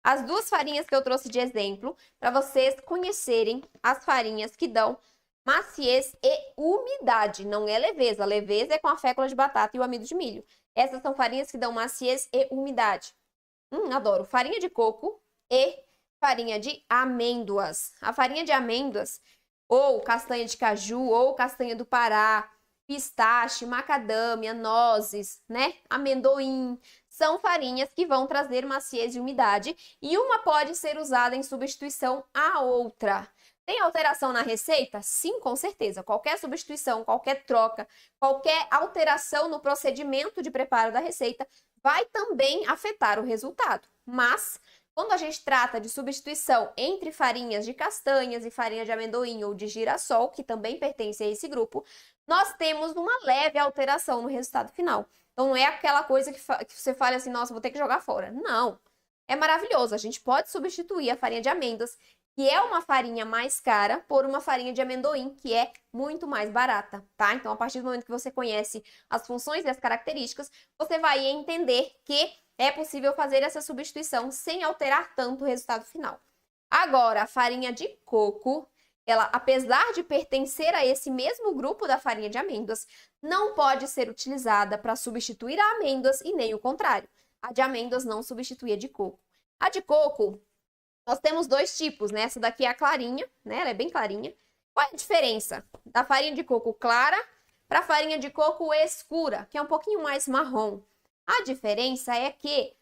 as duas farinhas que eu trouxe de exemplo para vocês conhecerem as farinhas que dão maciez e umidade. Não é leveza. Leveza é com a fécula de batata e o amido de milho. Essas são farinhas que dão maciez e umidade. Adoro. Farinha de coco e farinha de amêndoas. A farinha de amêndoas, ou castanha de caju, ou castanha do Pará, pistache, macadâmia, nozes, né? Amendoim, são farinhas que vão trazer maciez e umidade e uma pode ser usada em substituição à outra. Tem alteração na receita? Sim, com certeza. Qualquer substituição, qualquer troca, qualquer alteração no procedimento de preparo da receita vai também afetar o resultado. Mas quando a gente trata de substituição entre farinhas de castanhas e farinha de amendoim ou de girassol, que também pertence a esse grupo, nós temos uma leve alteração no resultado final. Então, não é aquela coisa que você fala assim, nossa, vou ter que jogar fora. Não. É maravilhoso. A gente pode substituir a farinha de amêndoas, que é uma farinha mais cara, por uma farinha de amendoim, que é muito mais barata, tá? Então, a partir do momento que você conhece as funções e as características, você vai entender que é possível fazer essa substituição sem alterar tanto o resultado final. Agora, a farinha de coco, ela, apesar de pertencer a esse mesmo grupo da farinha de amêndoas, não pode ser utilizada para substituir a amêndoas e nem o contrário. A de amêndoas não substitui a de coco. A de coco, nós temos dois tipos, né? Essa daqui é a clarinha, né? Ela é bem clarinha. Qual é a diferença da farinha de coco clara para a farinha de coco escura, que é um pouquinho mais marrom? A diferença é que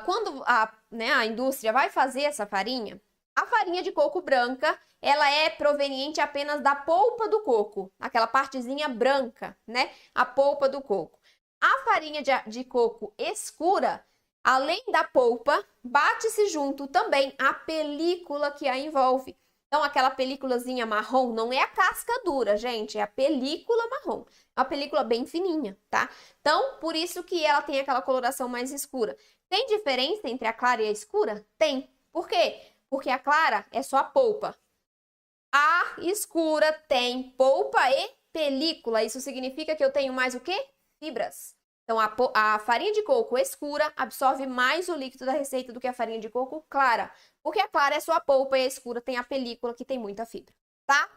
quando a indústria vai fazer essa farinha, a farinha de coco branca, ela é proveniente apenas da polpa do coco, aquela partezinha branca, né? A polpa do coco. A farinha de coco escura, além da polpa, bate-se junto também a película que a envolve. Então, aquela películazinha marrom não é a casca dura, gente, é a película marrom. É uma película bem fininha, tá? Então, por isso que ela tem aquela coloração mais escura. Tem diferença entre a clara e a escura? Tem. Por quê? Porque a clara é só a polpa. A escura tem polpa e película. Isso significa que eu tenho mais o quê? Fibras. Então, a farinha de coco escura absorve mais o líquido da receita do que a farinha de coco clara. Porque a clara é só a polpa e a escura tem a película que tem muita fibra, tá?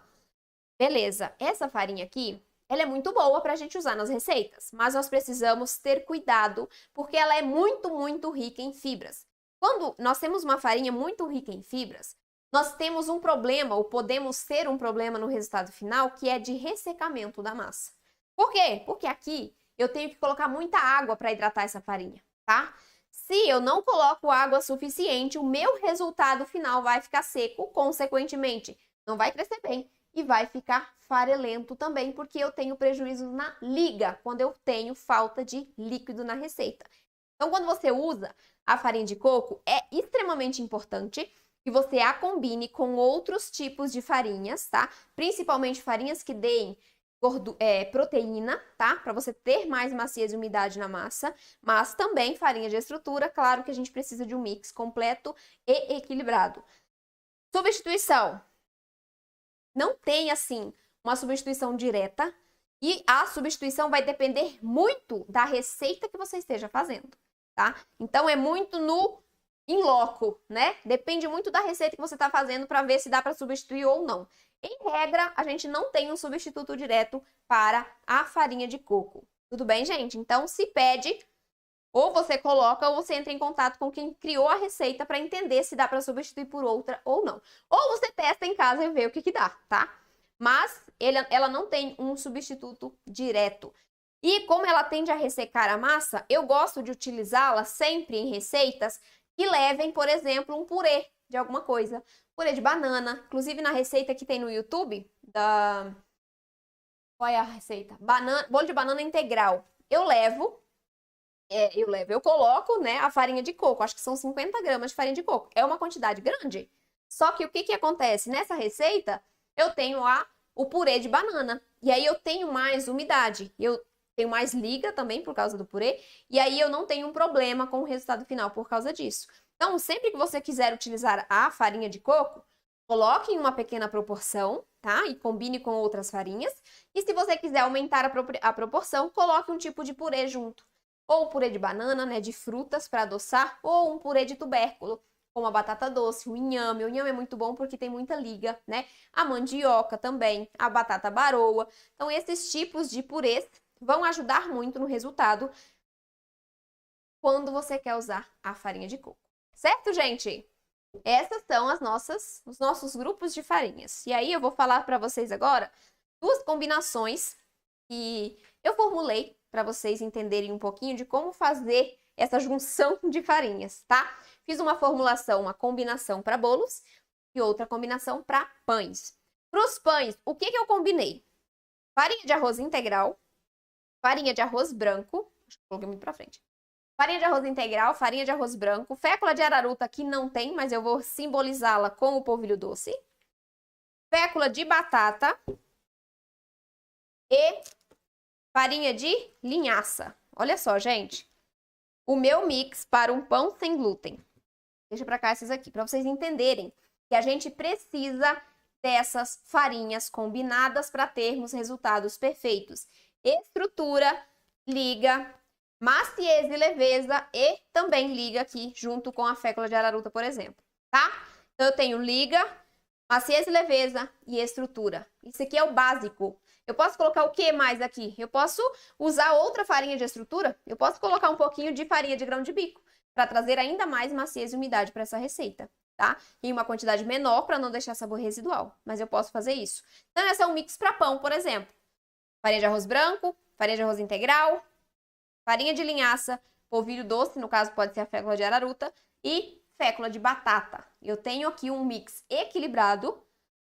Beleza. Essa farinha aqui, ela é muito boa para a gente usar nas receitas, mas nós precisamos ter cuidado porque ela é muito, muito rica em fibras. Quando nós temos uma farinha muito rica em fibras, nós temos um problema, ou podemos ter um problema no resultado final, que é de ressecamento da massa. Por quê? Porque aqui eu tenho que colocar muita água para hidratar essa farinha, tá? Se eu não coloco água suficiente, o meu resultado final vai ficar seco, consequentemente, não vai crescer bem e vai ficar farelento também, porque eu tenho prejuízos na liga, quando eu tenho falta de líquido na receita. Então, quando você usa a farinha de coco, é extremamente importante que você a combine com outros tipos de farinhas, tá? Principalmente farinhas que deem proteína, tá? Para você ter mais maciez e umidade na massa, mas também farinha de estrutura, claro que a gente precisa de um mix completo e equilibrado. Substituição. Não tem, assim, uma substituição direta e a substituição vai depender muito da receita que você esteja fazendo, tá? Então, é muito no in loco, né? Depende muito da receita que você está fazendo para ver se dá para substituir ou não. Em regra, a gente não tem um substituto direto para a farinha de coco. Tudo bem, gente? Então, se pede, ou você coloca ou você entra em contato com quem criou a receita para entender se dá para substituir por outra ou não. Ou você testa em casa e vê o que dá, tá? Mas ela não tem um substituto direto. E como ela tende a ressecar a massa, eu gosto de utilizá-la sempre em receitas que levem, por exemplo, um purê de alguma coisa. Purê de banana. Inclusive, na receita que tem no YouTube, Qual é a receita? Bolo de banana integral. Eu coloco, né, a farinha de coco. Acho que são 50 gramas de farinha de coco. É uma quantidade grande. Só que o que acontece? Nessa receita, eu tenho o purê de banana. E aí eu tenho mais umidade. Eu tenho mais liga também por causa do purê. E aí eu não tenho um problema com o resultado final por causa disso. Então, sempre que você quiser utilizar a farinha de coco, coloque em uma pequena proporção, tá? E combine com outras farinhas. E se você quiser aumentar a proporção, coloque um tipo de purê junto. Ou purê de banana, né, de frutas para adoçar, ou um purê de tubérculo, como a batata doce, o inhame. O inhame é muito bom porque tem muita liga, né? A mandioca também, a batata baroa. Então, esses tipos de purês vão ajudar muito no resultado quando você quer usar a farinha de coco. Certo, gente? Essas são os nossos grupos de farinhas. E aí eu vou falar para vocês agora duas combinações que eu formulei para vocês entenderem um pouquinho de como fazer essa junção de farinhas, tá? Fiz uma formulação, uma combinação para bolos e outra combinação para pães. Para os pães, o que eu combinei? Farinha de arroz integral, farinha de arroz branco, acho que coloquei muito para frente. Farinha de arroz integral, farinha de arroz branco, fécula de araruta que não tem, mas eu vou simbolizá-la com o polvilho doce. Fécula de batata e farinha de linhaça. Olha só, gente. O meu mix para um pão sem glúten. Deixa pra cá essas aqui, para vocês entenderem que a gente precisa dessas farinhas combinadas para termos resultados perfeitos. Estrutura, liga, maciez e leveza e também liga aqui junto com a fécula de araruta, por exemplo, tá? Então, eu tenho liga, maciez e leveza e estrutura. Isso aqui é o básico. Eu posso colocar o que mais aqui? Eu posso usar outra farinha de estrutura? Eu posso colocar um pouquinho de farinha de grão de bico para trazer ainda mais maciez e umidade para essa receita, tá? Em uma quantidade menor para não deixar sabor residual, mas eu posso fazer isso. Então, esse é um mix para pão, por exemplo. Farinha de arroz branco, farinha de arroz integral, farinha de linhaça, polvilho doce, no caso pode ser a fécula de araruta, e fécula de batata. Eu tenho aqui um mix equilibrado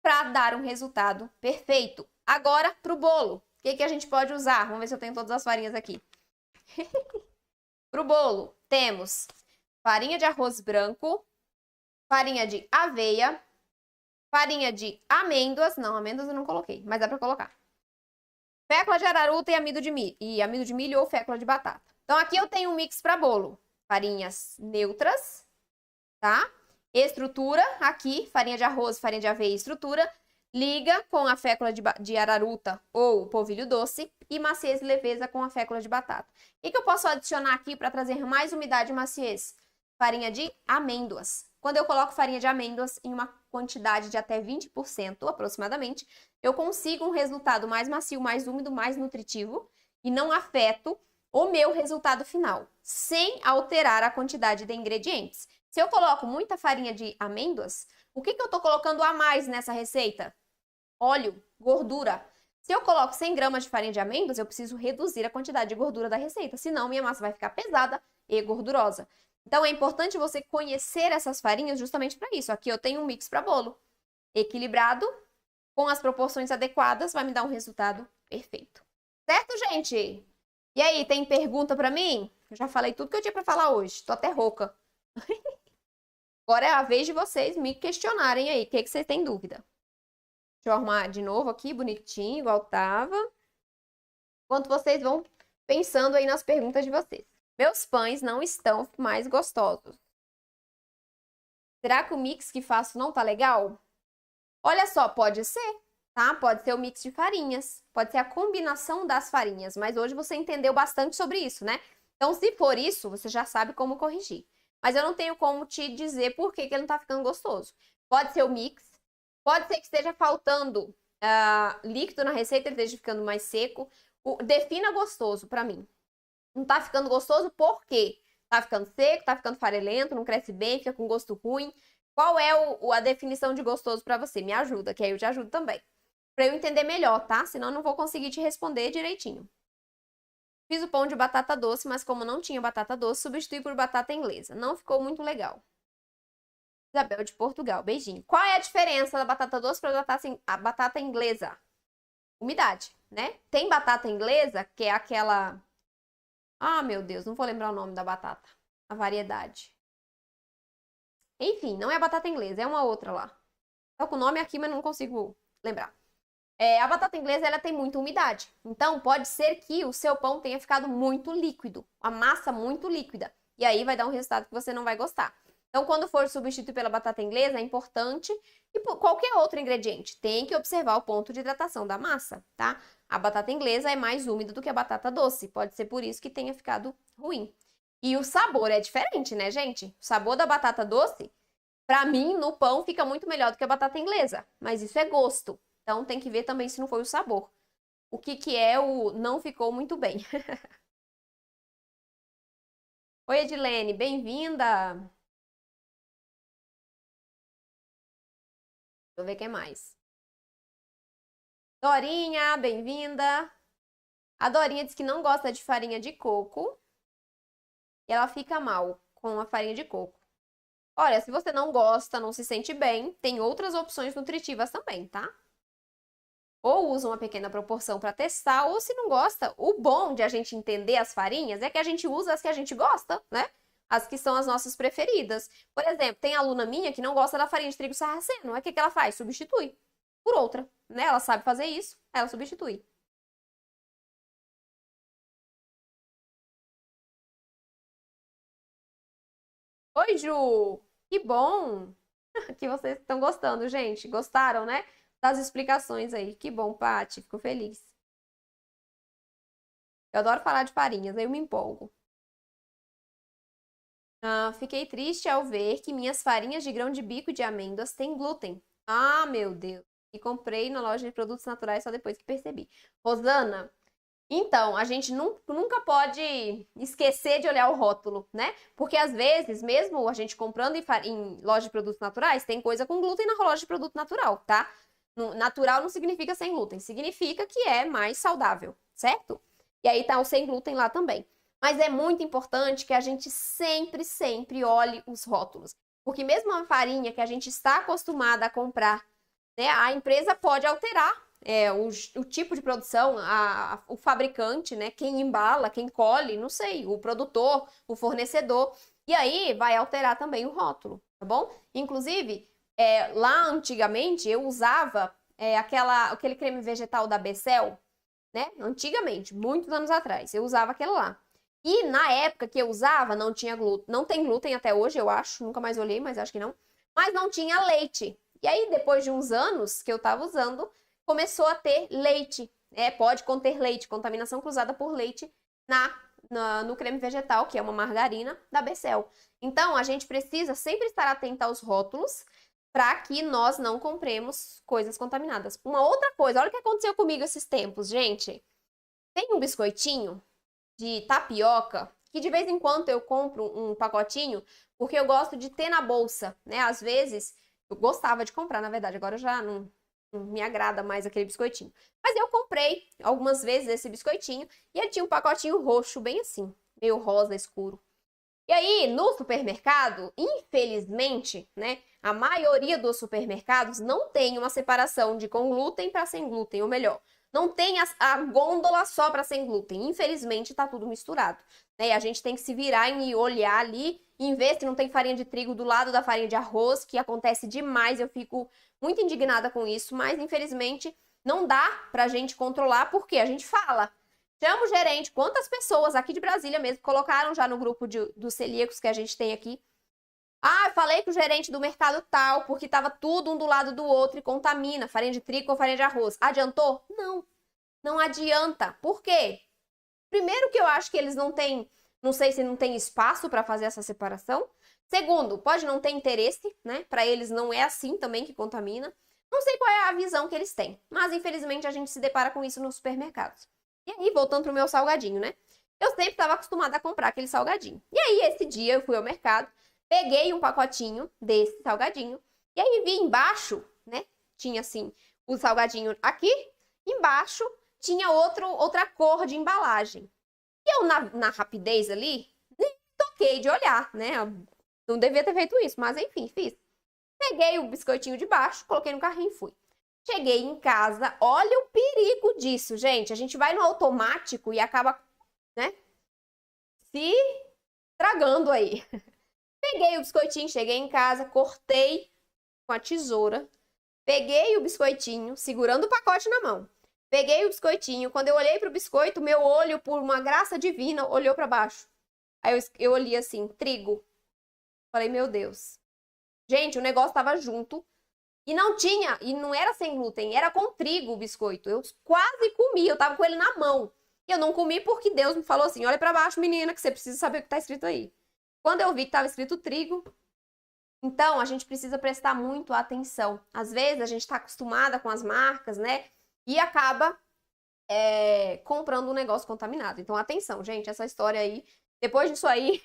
para dar um resultado perfeito. Agora, para o bolo, o que a gente pode usar? Vamos ver se eu tenho todas as farinhas aqui. Para o bolo, temos farinha de arroz branco, farinha de aveia, farinha de amêndoas. Não, amêndoas eu não coloquei, mas dá para colocar. Fécula de araruta e amido de milho ou fécula de batata. Então, aqui eu tenho um mix para bolo. Farinhas neutras, tá? Estrutura, aqui, farinha de arroz, farinha de aveia e estrutura. Liga com a fécula de araruta ou o polvilho doce e maciez e leveza com a fécula de batata. O que eu posso adicionar aqui para trazer mais umidade e maciez? Farinha de amêndoas. Quando eu coloco farinha de amêndoas em uma quantidade de até 20% aproximadamente, eu consigo um resultado mais macio, mais úmido, mais nutritivo e não afeto o meu resultado final, sem alterar a quantidade de ingredientes. Se eu coloco muita farinha de amêndoas, o que eu estou colocando a mais nessa receita? Óleo, gordura. Se eu coloco 100 gramas de farinha de amêndoas, eu preciso reduzir a quantidade de gordura da receita, senão minha massa vai ficar pesada e gordurosa. Então, é importante você conhecer essas farinhas justamente para isso. Aqui eu tenho um mix para bolo. Equilibrado, com as proporções adequadas, vai me dar um resultado perfeito. Certo, gente? E aí, tem pergunta para mim? Eu já falei tudo que eu tinha para falar hoje. Tô até rouca. Agora é a vez de vocês me questionarem aí. O que vocês têm dúvida? Deixa eu arrumar de novo aqui, bonitinho, igual tava. Enquanto vocês vão pensando aí nas perguntas de vocês. Meus pães não estão mais gostosos. Será que o mix que faço não tá legal? Olha só, pode ser, tá? Pode ser o mix de farinhas, pode ser a combinação das farinhas, mas hoje você entendeu bastante sobre isso, né? Então, se for isso, você já sabe como corrigir. Mas eu não tenho como te dizer por que ele não tá ficando gostoso. Pode ser o mix, pode ser que esteja faltando líquido na receita, ele esteja ficando mais seco. Defina gostoso pra mim. Não tá ficando gostoso por quê? Tá ficando seco, tá ficando farelento, não cresce bem, fica com gosto ruim. Qual é a definição de gostoso pra você? Me ajuda, que aí eu te ajudo também. Pra eu entender melhor, tá? Senão eu não vou conseguir te responder direitinho. Fiz o pão de batata doce, mas como não tinha batata doce, substituí por batata inglesa. Não ficou muito legal. Isabel de Portugal, beijinho. Qual é a diferença da batata doce para a batata inglesa? Umidade, né? Tem batata inglesa, que é aquela... Ah, meu Deus, não vou lembrar o nome da batata. A variedade. Enfim, não é a batata inglesa, é uma outra lá. Tô com o nome aqui, mas não consigo lembrar. A batata inglesa, ela tem muita umidade. Então, pode ser que o seu pão tenha ficado muito líquido. A massa muito líquida. E aí vai dar um resultado que você não vai gostar. Então, quando for substituir pela batata inglesa, é importante, e qualquer outro ingrediente, tem que observar o ponto de hidratação da massa, tá? A batata inglesa é mais úmida do que a batata doce, pode ser por isso que tenha ficado ruim. E o sabor é diferente, né, gente? O sabor da batata doce, pra mim, no pão, fica muito melhor do que a batata inglesa, mas isso é gosto. Então, tem que ver também se não foi o sabor. O que é o não ficou muito bem. Oi, Edilene, bem-vinda! Deixa eu ver quem mais. Dorinha, bem-vinda. A Dorinha diz que não gosta de farinha de coco. E ela fica mal com a farinha de coco. Olha, se você não gosta, não se sente bem, tem outras opções nutritivas também, tá? Ou usa uma pequena proporção para testar, ou se não gosta, o bom de a gente entender as farinhas é que a gente usa as que a gente gosta, né? As que são as nossas preferidas. Por exemplo, tem aluna minha que não gosta da farinha de trigo sarraceno. Aí o que ela faz? Substitui por outra, né? Ela sabe fazer isso, ela substitui. Oi, Ju! Que bom que vocês estão gostando, gente. Gostaram, né? Das explicações aí. Que bom, Paty. Fico feliz. Eu adoro falar de farinhas, aí eu me empolgo. Fiquei triste ao ver que minhas farinhas de grão de bico e de amêndoas têm glúten. Ah, meu Deus. E comprei na loja de produtos naturais só depois que percebi. Rosana, então, a gente nunca pode esquecer de olhar o rótulo, né? Porque às vezes, mesmo a gente comprando em loja de produtos naturais, tem coisa com glúten na loja de produto natural, tá? Natural não significa sem glúten, significa que é mais saudável, certo? E aí tá o sem glúten lá também. Mas é muito importante que a gente sempre, sempre olhe os rótulos. Porque mesmo a farinha que a gente está acostumada a comprar, né, a empresa pode alterar o tipo de produção, o fabricante, né? Quem embala, quem colhe, não sei, o produtor, o fornecedor. E aí vai alterar também o rótulo, tá bom? Inclusive, lá antigamente eu usava aquele creme vegetal da Becel, né? Antigamente, muitos anos atrás, eu usava aquele lá. E na época que eu usava, não tinha glúten. Não tem glúten até hoje, eu acho. Nunca mais olhei, mas acho que não. Mas não tinha leite. E aí, depois de uns anos que eu tava usando, começou a ter leite. Pode conter leite, contaminação cruzada por leite no creme vegetal, que é uma margarina da Becel. Então, a gente precisa sempre estar atento aos rótulos para que nós não compremos coisas contaminadas. Uma outra coisa, olha o que aconteceu comigo esses tempos, gente. Tem um biscoitinho de tapioca que de vez em quando eu compro um pacotinho porque eu gosto de ter na bolsa, né? Às vezes, eu gostava de comprar, na verdade, agora já não me agrada mais aquele biscoitinho. Mas eu comprei algumas vezes esse biscoitinho e ele tinha um pacotinho roxo, bem assim, meio rosa escuro. E aí, no supermercado, infelizmente, né, a maioria dos supermercados não tem uma separação de com glúten para sem glúten, ou melhor, não tem a gôndola só para sem glúten. Infelizmente, tá tudo misturado. Né? E a gente tem que se virar e olhar ali em ver se não tem farinha de trigo do lado da farinha de arroz, que acontece demais, eu fico muito indignada com isso, mas infelizmente não dá pra gente controlar, porque a gente fala. Chama o gerente, quantas pessoas aqui de Brasília mesmo colocaram já no grupo dos celíacos que a gente tem aqui. Ah, falei com o gerente do mercado tal, porque tava tudo um do lado do outro e contamina, farinha de trigo com farinha de arroz. Adiantou? Não, não adianta. Por quê? Primeiro que eu acho que eles não têm, não sei se não tem espaço para fazer essa separação. Segundo, pode não ter interesse, né? Para eles não é assim também que contamina. Não sei qual é a visão que eles têm, mas infelizmente a gente se depara com isso nos supermercados. E aí, voltando pro meu salgadinho, né? Eu sempre estava acostumada a comprar aquele salgadinho. E aí, esse dia eu fui ao mercado, peguei um pacotinho desse salgadinho, e aí vi embaixo, né? Tinha assim, o salgadinho aqui, embaixo tinha outra cor de embalagem. E eu, na rapidez ali, nem toquei de olhar, né? Não devia ter feito isso, mas enfim, fiz. Peguei o biscoitinho de baixo, coloquei no carrinho e fui. Cheguei em casa, olha o perigo disso, gente. A gente vai no automático e acaba, né, se tragando aí. Peguei o biscoitinho, cheguei em casa, cortei com a tesoura, peguei o biscoitinho, segurando o pacote na mão. Peguei o biscoitinho, quando eu olhei pro biscoito, meu olho, por uma graça divina, olhou para baixo. Aí eu olhei assim, trigo. Falei, meu Deus. Gente, o negócio tava junto. E não tinha, e não era sem glúten, era com trigo o biscoito. Eu quase comi, eu tava com ele na mão. E eu não comi porque Deus me falou assim, olha para baixo, menina, que você precisa saber o que tá escrito aí. Quando eu vi que tava escrito trigo, então a gente precisa prestar muito atenção. Às vezes a gente tá acostumada com as marcas, né? E acaba comprando um negócio contaminado. Então atenção, gente, essa história aí, depois disso aí,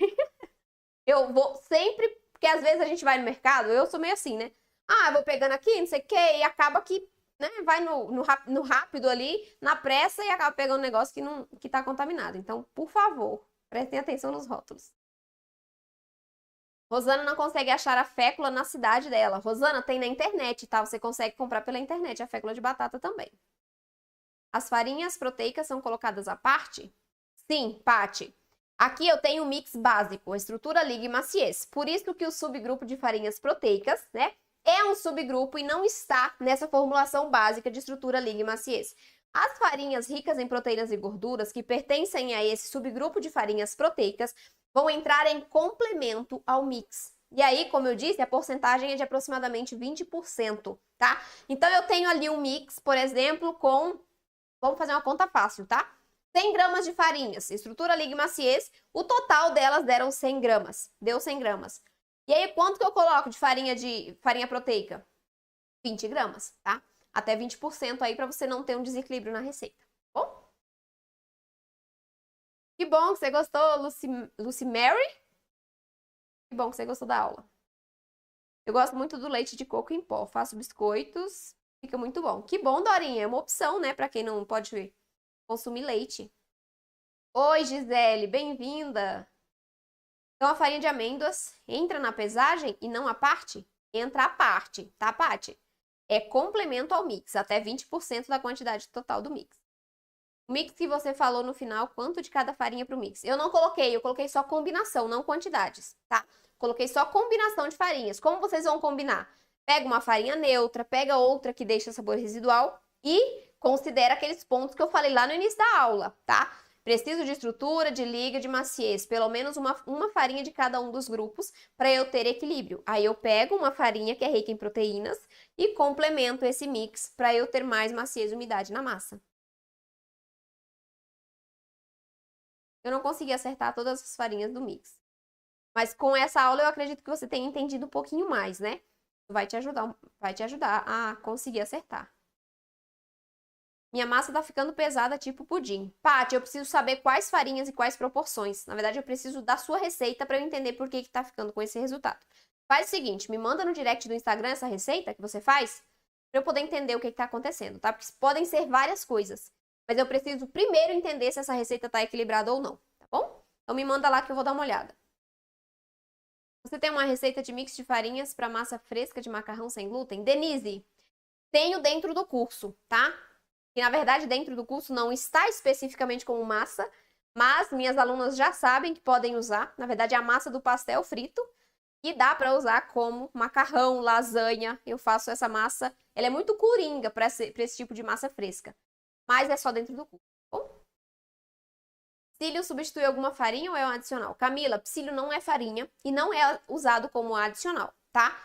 eu vou sempre, porque às vezes a gente vai no mercado, eu sou meio assim, né? Ah, eu vou pegando aqui, não sei o quê, e acaba que, né, vai no rápido ali, na pressa, e acaba pegando um negócio que tá contaminado. Então, por favor, prestem atenção nos rótulos. Rosana não consegue achar a fécula na cidade dela. Rosana, tem na internet, tá? Você consegue comprar pela internet a fécula de batata também. As farinhas proteicas são colocadas à parte? Sim, Paty. Aqui eu tenho o mix básico, estrutura, liga e maciez. Por isso que o subgrupo de farinhas proteicas, né, é um subgrupo e não está nessa formulação básica de estrutura, liga e maciez. As farinhas ricas em proteínas e gorduras que pertencem a esse subgrupo de farinhas proteicas vão entrar em complemento ao mix. E aí, como eu disse, a porcentagem é de aproximadamente 20%, tá? Então, eu tenho ali um mix, por exemplo, com... Vamos fazer uma conta fácil, tá? 100 gramas de farinhas, estrutura, liga e maciez, o total delas deram 100 gramas, deu 100 gramas. E aí, quanto que eu coloco de farinha proteica? 20 gramas, tá? Até 20% aí para você não ter um desequilíbrio na receita, tá bom? Que bom que você gostou, Lucy Mary. Que bom que você gostou da aula. Eu gosto muito do leite de coco em pó, faço biscoitos, fica muito bom. Que bom, Dorinha, é uma opção, né, para quem não pode consumir leite. Oi, Gisele, bem-vinda! Então, a farinha de amêndoas entra na pesagem e não a parte? Entra a parte, tá, Paty? É complemento ao mix, até 20% da quantidade total do mix. O mix que você falou no final, quanto de cada farinha pro mix? Eu coloquei só combinação, não quantidades, tá? Coloquei só combinação de farinhas. Como vocês vão combinar? Pega uma farinha neutra, pega outra que deixa sabor residual e considera aqueles pontos que eu falei lá no início da aula, tá? Preciso de estrutura, de liga, de maciez, pelo menos uma farinha de cada um dos grupos para eu ter equilíbrio. Aí eu pego uma farinha que é rica em proteínas e complemento esse mix para eu ter mais maciez e umidade na massa. Eu não consegui acertar todas as farinhas do mix. Mas com essa aula eu acredito que você tenha entendido um pouquinho mais, né? Vai te ajudar a conseguir acertar. Minha massa tá ficando pesada, tipo pudim. Paty, eu preciso saber quais farinhas e quais proporções. Na verdade, eu preciso da sua receita para eu entender por que tá ficando com esse resultado. Faz o seguinte, me manda no direct do Instagram essa receita que você faz, para eu poder entender o que tá acontecendo, tá? Porque podem ser várias coisas. Mas eu preciso primeiro entender se essa receita tá equilibrada ou não, tá bom? Então me manda lá que eu vou dar uma olhada. Você tem uma receita de mix de farinhas para massa fresca de macarrão sem glúten? Denise, tenho dentro do curso, tá? Que na verdade dentro do curso não está especificamente como massa, Mas minhas alunas já sabem que podem usar, na verdade, a massa do pastel frito, e dá para usar como macarrão, lasanha. Eu faço essa massa, ela é muito coringa para esse tipo de massa fresca, mas é só dentro do curso. Psílio substitui alguma farinha ou é um adicional? Camila, psílio não é farinha e não é usado como adicional, tá?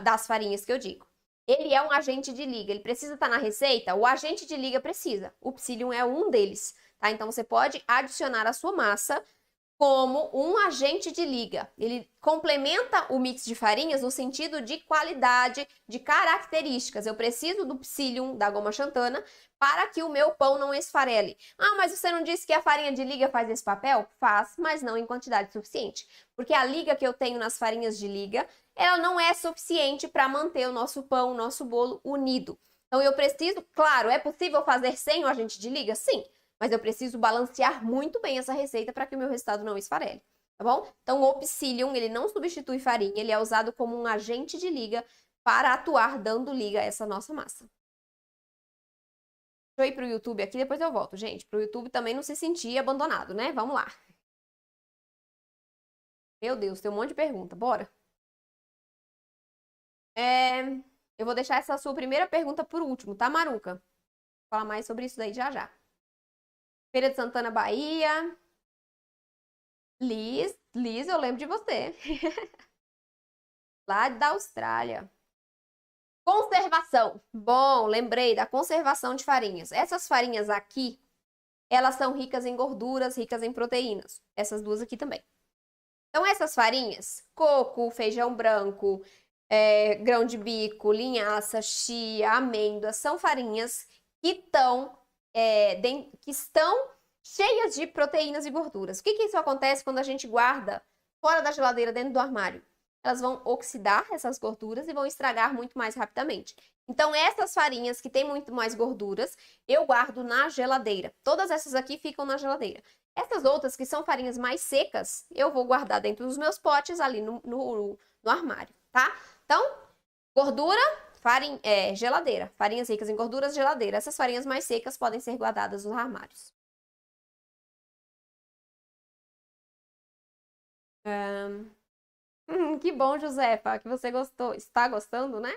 Das farinhas que eu digo. Ele é um agente de liga. Ele precisa estar na receita? O agente de liga precisa. O psílio é um deles, tá? Então você pode adicionar a sua massa como um agente de liga. Ele complementa o mix de farinhas no sentido de qualidade, de características. Eu preciso do psyllium, da goma xantana, para que o meu pão não esfarele. Ah, mas você não disse que a farinha de liga faz esse papel? Faz, mas não em quantidade suficiente. Porque a liga que eu tenho nas farinhas de liga, ela não é suficiente para manter o nosso pão, o nosso bolo unido. Então eu preciso, claro, é possível fazer sem o agente de liga? Sim. Mas eu preciso balancear muito bem essa receita para que o meu resultado não esfarele, tá bom? Então, o psyllium, ele não substitui farinha, ele é usado como um agente de liga para atuar dando liga a essa nossa massa. Deixa eu ir pro YouTube aqui, depois eu volto, gente. Pro YouTube também não se sentir abandonado, né? Vamos lá. Meu Deus, tem um monte de pergunta, bora. Eu vou deixar essa sua primeira pergunta por último, tá, Maruca? Vou falar mais sobre isso daí já já. Feira de Santana, Bahia. Liz, eu lembro de você. Lá da Austrália. Conservação. Bom, lembrei da conservação de farinhas. Essas farinhas aqui, elas são ricas em gorduras, ricas em proteínas. Essas duas aqui também. Então, essas farinhas, coco, feijão branco, grão de bico, linhaça, chia, amêndoas, são farinhas que estão cheias de proteínas e gorduras. O que isso acontece quando a gente guarda fora da geladeira, dentro do armário? Elas vão oxidar essas gorduras e vão estragar muito mais rapidamente. Então, essas farinhas que têm muito mais gorduras, eu guardo na geladeira. Todas essas aqui ficam na geladeira. Essas outras, que são farinhas mais secas, eu vou guardar dentro dos meus potes ali no armário, tá? Então, gordura, geladeira. Farinhas ricas em gorduras, geladeira. Essas farinhas mais secas podem ser guardadas nos armários. Que bom, Josefa, que você gostou. Está gostando, né?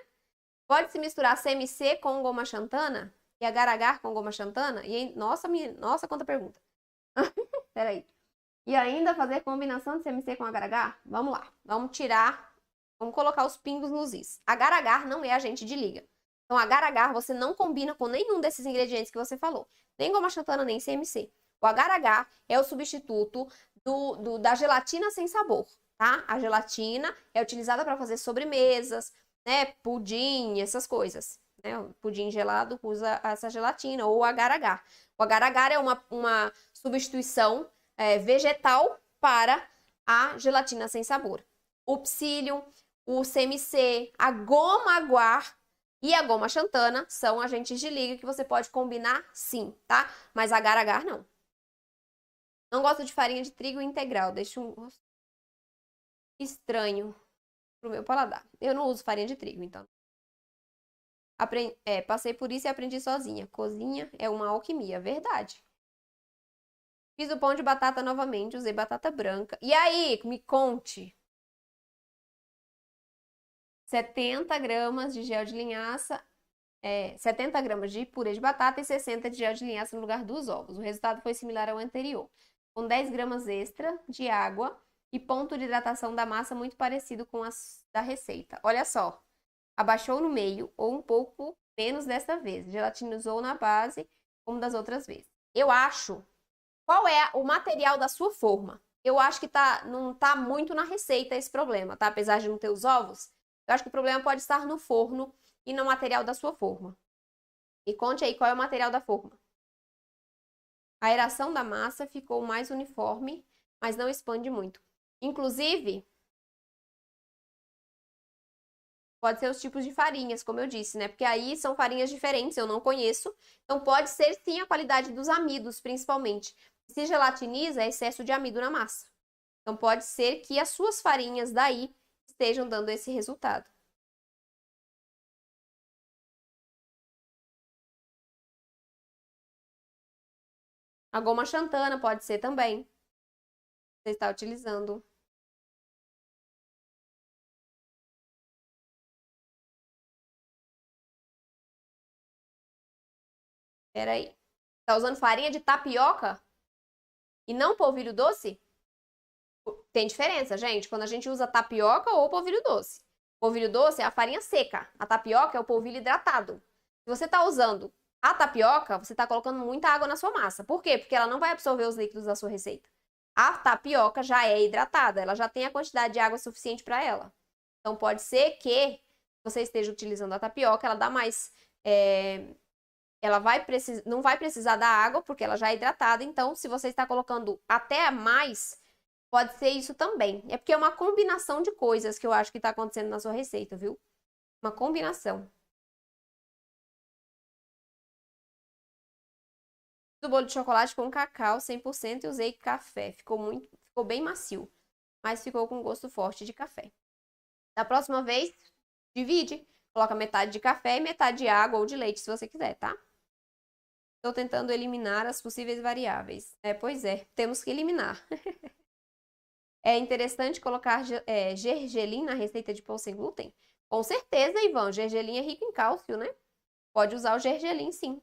Pode-se misturar CMC com goma xantana e agar-agar com goma xantana? Nossa, quanta pergunta. Peraí. E ainda fazer combinação de CMC com agar-agar? Vamos lá. Vamos colocar os pingos nos is. Agar-agar não é agente de liga. Então, agar-agar você não combina com nenhum desses ingredientes que você falou. Nem goma xantana, nem CMC. O agar-agar é o substituto da gelatina sem sabor, tá? A gelatina é utilizada para fazer sobremesas, né? Pudim, essas coisas. Né? O pudim gelado usa essa gelatina, ou o agar-agar. O agar-agar é uma substituição vegetal para a gelatina sem sabor. O psyllium, o CMC, a goma aguar e a goma xantana são agentes de liga que você pode combinar sim, tá? Mas agar-agar não. Não gosto de farinha de trigo integral, deixa um estranho pro meu paladar. Eu não uso farinha de trigo, então. Passei por isso e aprendi sozinha. Cozinha é uma alquimia, verdade. Fiz o pão de batata novamente, usei batata branca. E aí, me conte. 70 gramas de gel de linhaça, 70 gramas de purê de batata e 60 de gel de linhaça no lugar dos ovos. O resultado foi similar ao anterior, com 10 gramas extra de água e ponto de hidratação da massa muito parecido com as da receita. Olha só, abaixou no meio ou um pouco menos desta vez, gelatinizou na base como das outras vezes. Eu acho, qual é o material da sua forma? Eu acho que não tá muito na receita esse problema, tá? Apesar de não ter os ovos, eu acho que o problema pode estar no forno e no material da sua forma. E conte aí qual é o material da forma. A aeração da massa ficou mais uniforme, mas não expande muito. Inclusive, pode ser os tipos de farinhas, como eu disse, né? Porque aí são farinhas diferentes, eu não conheço. Então, pode ser sim a qualidade dos amidos, principalmente. Se gelatiniza, é excesso de amido na massa. Então, pode ser que as suas farinhas daí estejam dando esse resultado. A goma xantana pode ser também. Você está utilizando. Espera aí. Tá usando farinha de tapioca e não polvilho doce? Tem diferença, gente, quando a gente usa tapioca ou polvilho doce. Polvilho doce é a farinha seca. A tapioca é o polvilho hidratado. Se você tá usando a tapioca, você tá colocando muita água na sua massa. Por quê? Porque ela não vai absorver os líquidos da sua receita. A tapioca já é hidratada, ela já tem a quantidade de água suficiente para ela. Então pode ser que você esteja utilizando a tapioca, ela dá mais. Ela não vai precisar da água, porque ela já é hidratada. Então, se você está colocando até mais, pode ser isso também. É porque é uma combinação de coisas que eu acho que está acontecendo na sua receita, viu? Uma combinação. Do bolo de chocolate com cacau 100% e usei café. Ficou bem macio, mas ficou com gosto forte de café. Da próxima vez, divide. Coloca metade de café e metade de água ou de leite, se você quiser, tá? Estou tentando eliminar as possíveis variáveis. Pois é, temos que eliminar. É interessante colocar gergelim na receita de pão sem glúten? Com certeza, Ivan. Gergelim é rico em cálcio, né? Pode usar o gergelim, sim.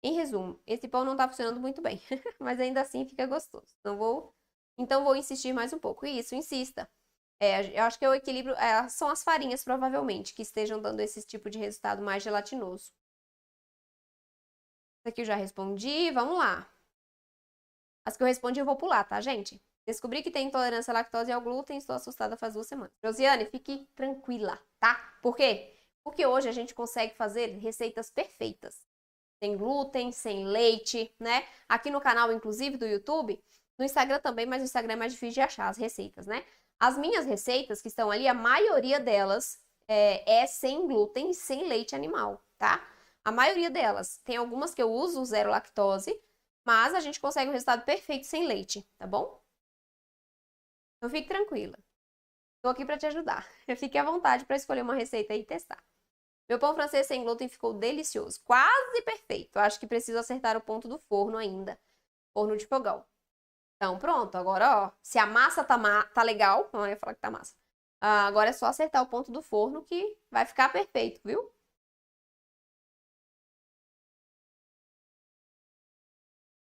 Em resumo, esse pão não tá funcionando muito bem, mas ainda assim fica gostoso. Então vou insistir mais um pouco. Isso, insista. Eu acho que é o equilíbrio. São as farinhas, provavelmente, que estejam dando esse tipo de resultado mais gelatinoso. Isso aqui eu já respondi. Vamos lá. As que eu respondi eu vou pular, tá, gente? Descobri que tem intolerância à lactose e ao glúten. Estou assustada faz 2 semanas. Josiane, fique tranquila, tá? Por quê? Porque hoje a gente consegue fazer receitas perfeitas. Sem glúten, sem leite, né? Aqui no canal, inclusive, do YouTube, no Instagram também, mas no Instagram é mais difícil de achar as receitas, né? As minhas receitas que estão ali, a maioria delas é sem glúten e sem leite animal, tá? A maioria delas. Tem algumas que eu uso zero lactose, mas a gente consegue um resultado perfeito sem leite, tá bom? Então fique tranquila. Tô aqui para te ajudar. Fique à vontade para escolher uma receita e testar. Meu pão francês sem glúten ficou delicioso, quase perfeito. Eu acho que preciso acertar o ponto do forno ainda. Forno de fogão. Então, pronto. Agora, ó, se a massa tá legal, não ia falar que tá massa. Agora é só acertar o ponto do forno que vai ficar perfeito, viu?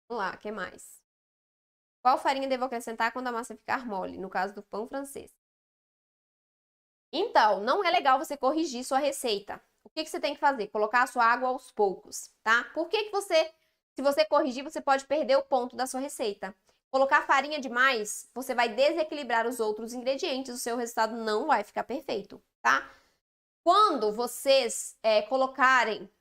Vamos lá, o que mais? Qual farinha devo acrescentar quando a massa ficar mole? No caso do pão francês. Então, não é legal você corrigir sua receita. O que você tem que fazer? Colocar a sua água aos poucos, tá? Por que se você corrigir, você pode perder o ponto da sua receita? Colocar farinha demais, você vai desequilibrar os outros ingredientes, o seu resultado não vai ficar perfeito, tá? Quando vocês colocarem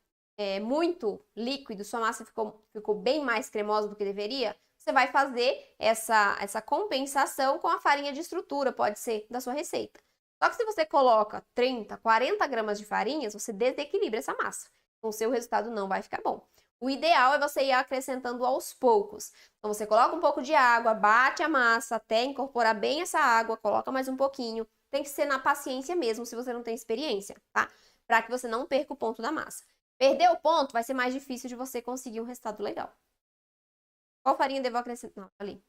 muito líquido, sua massa ficou bem mais cremosa do que deveria, você vai fazer essa compensação com a farinha de estrutura, pode ser, da sua receita. Só que se você coloca 30, 40 gramas de farinhas, você desequilibra essa massa. Então, o seu resultado não vai ficar bom. O ideal é você ir acrescentando aos poucos. Então, você coloca um pouco de água, bate a massa até incorporar bem essa água, coloca mais um pouquinho. Tem que ser na paciência mesmo, se você não tem experiência, tá? Para que você não perca o ponto da massa. Perder o ponto vai ser mais difícil de você conseguir um resultado legal. Qual farinha devo acrescentar? Não, ali.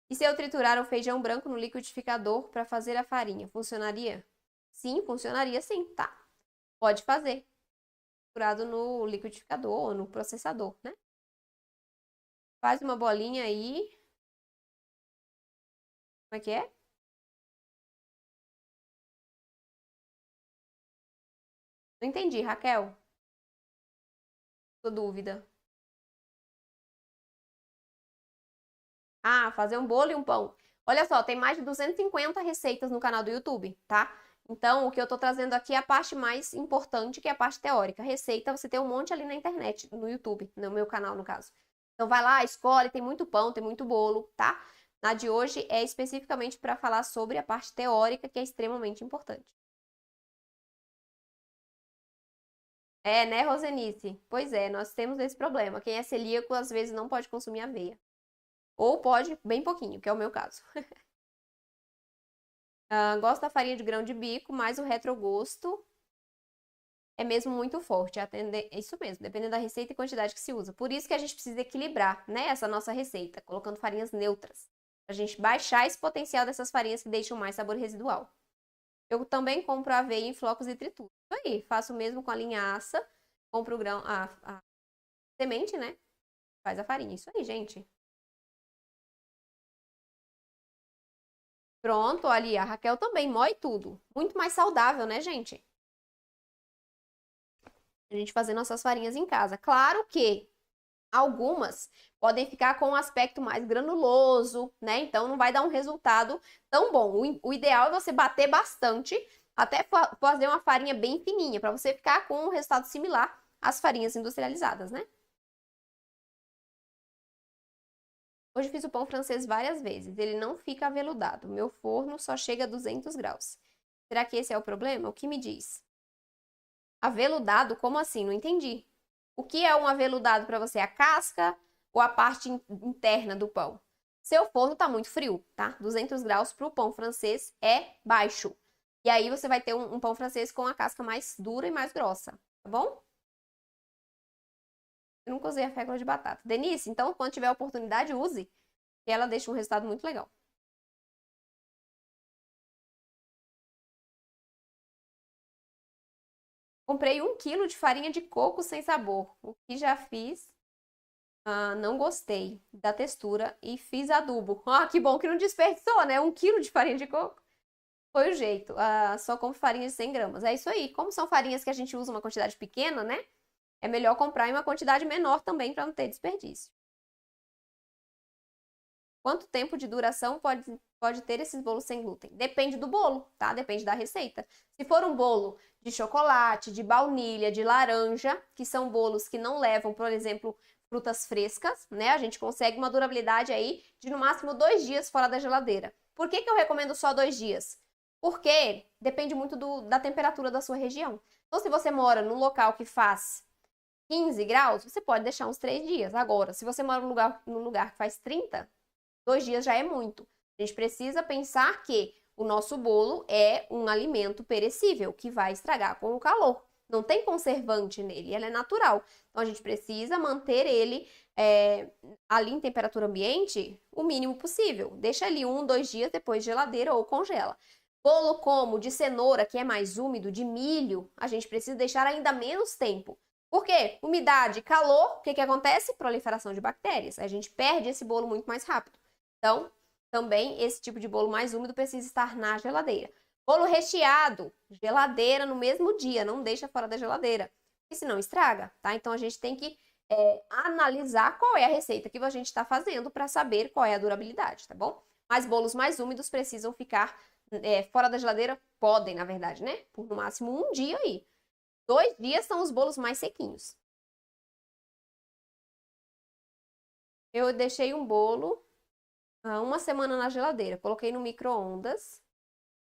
E se eu triturar o feijão branco no liquidificador para fazer a farinha, funcionaria? Sim, funcionaria sim, tá? Pode fazer. Triturado no liquidificador ou no processador, né? Faz uma bolinha aí. Como é que é? Não entendi, Raquel. Sua dúvida. Fazer um bolo e um pão. Olha só, tem mais de 250 receitas no canal do YouTube, tá? Então, o que eu tô trazendo aqui é a parte mais importante, que é a parte teórica. Receita, você tem um monte ali na internet, no YouTube, no meu canal, no caso. Então, vai lá, escolhe, tem muito pão, tem muito bolo, tá? Na de hoje é especificamente para falar sobre a parte teórica, que é extremamente importante. É, né, Rosenice? Pois é, nós temos esse problema. Quem é celíaco, às vezes, não pode consumir aveia. Ou pode bem pouquinho, que é o meu caso. Gosto da farinha de grão de bico, mas o retrogosto é mesmo muito forte. É isso mesmo, dependendo da receita e quantidade que se usa. Por isso que a gente precisa equilibrar, né, essa nossa receita, colocando farinhas neutras. Pra gente baixar esse potencial dessas farinhas que deixam mais sabor residual. Eu também compro aveia em flocos e trituro. Isso aí, faço o mesmo com a linhaça, compro o grão, a semente, né? Faz a farinha. Isso aí, gente. Pronto, ali, a Raquel também moe tudo. Muito mais saudável, né, gente? A gente fazer nossas farinhas em casa. Claro que algumas podem ficar com um aspecto mais granuloso, né? Então não vai dar um resultado tão bom. O ideal é você bater bastante até fazer uma farinha bem fininha, para você ficar com um resultado similar às farinhas industrializadas, né? Hoje fiz o pão francês várias vezes, ele não fica aveludado. Meu forno só chega a 200 graus. Será que esse é o problema? O que me diz? Aveludado? Como assim? Não entendi. O que é um aveludado para você? A casca ou a parte interna do pão? Seu forno está muito frio, tá? 200 graus para o pão francês é baixo. E aí você vai ter um pão francês com a casca mais dura e mais grossa, tá bom? Eu nunca usei a fécula de batata. Denise, então quando tiver oportunidade, use, que ela deixa um resultado muito legal. Comprei 1 quilo de farinha de coco sem sabor. O que já fiz, não gostei da textura e fiz adubo. Ah, que bom que não desperdiçou, né? 1 quilo de farinha de coco. Foi o jeito. Só compro farinha de 100 gramas. É isso aí. Como são farinhas que a gente usa uma quantidade pequena, né? É melhor comprar em uma quantidade menor também para não ter desperdício. Quanto tempo de duração pode ter esses bolos sem glúten? Depende do bolo, tá? Depende da receita. Se for um bolo de chocolate, de baunilha, de laranja, que são bolos que não levam, por exemplo, frutas frescas, né? A gente consegue uma durabilidade aí de no máximo 2 dias fora da geladeira. Por que eu recomendo só 2 dias? Porque depende muito da temperatura da sua região. Então, se você mora num local que faz 15 graus, você pode deixar uns 3 dias. Agora, se você mora num lugar que faz 30, 2 dias já é muito. A gente precisa pensar que o nosso bolo é um alimento perecível, que vai estragar com o calor. Não tem conservante nele, ele é natural. Então a gente precisa manter ele ali em temperatura ambiente o mínimo possível. Deixa ali 1, 2 dias depois de geladeira ou congela. Bolo como de cenoura, que é mais úmido, de milho, a gente precisa deixar ainda menos tempo. Por quê? Umidade, calor, o que acontece? Proliferação de bactérias. A gente perde esse bolo muito mais rápido. Então, também esse tipo de bolo mais úmido precisa estar na geladeira. Bolo recheado, geladeira no mesmo dia, não deixa fora da geladeira, porque senão estraga, tá? Então a gente tem que analisar qual é a receita que a gente está fazendo para saber qual é a durabilidade, tá bom? Mas bolos mais úmidos precisam ficar fora da geladeira, podem, na verdade, né? Por no máximo 1 dia aí. 2 dias são os bolos mais sequinhos. Eu deixei um bolo 1 semana na geladeira. Coloquei no micro-ondas.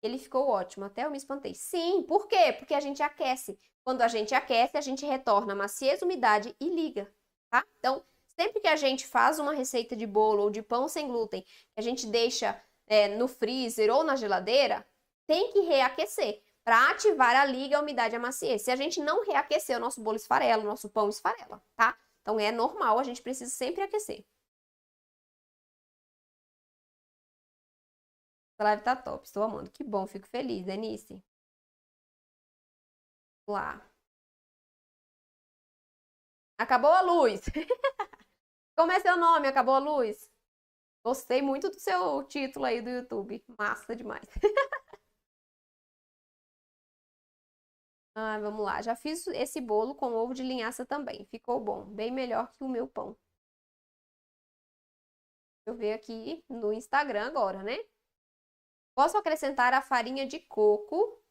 Ele ficou ótimo. Até eu me espantei. Sim, por quê? Porque a gente aquece. Quando a gente aquece, a gente retorna maciez, umidade e liga, tá? Então, sempre que a gente faz uma receita de bolo ou de pão sem glúten, que a gente deixa no freezer ou na geladeira, tem que reaquecer para ativar a liga, a umidade e a maciez. Se a gente não reaquecer, o nosso bolo esfarela, o nosso pão esfarela, tá? Então, é normal, a gente precisa sempre aquecer. A live tá top, estou amando. Que bom, fico feliz, Denise. Lá. Acabou a luz. Como é seu nome? Acabou a luz? Gostei muito do seu título aí do YouTube. Massa demais. Vamos lá. Já fiz esse bolo com ovo de linhaça também. Ficou bom. Bem melhor que o meu pão. Deixa eu ver aqui no Instagram agora, né? Posso acrescentar a farinha de coco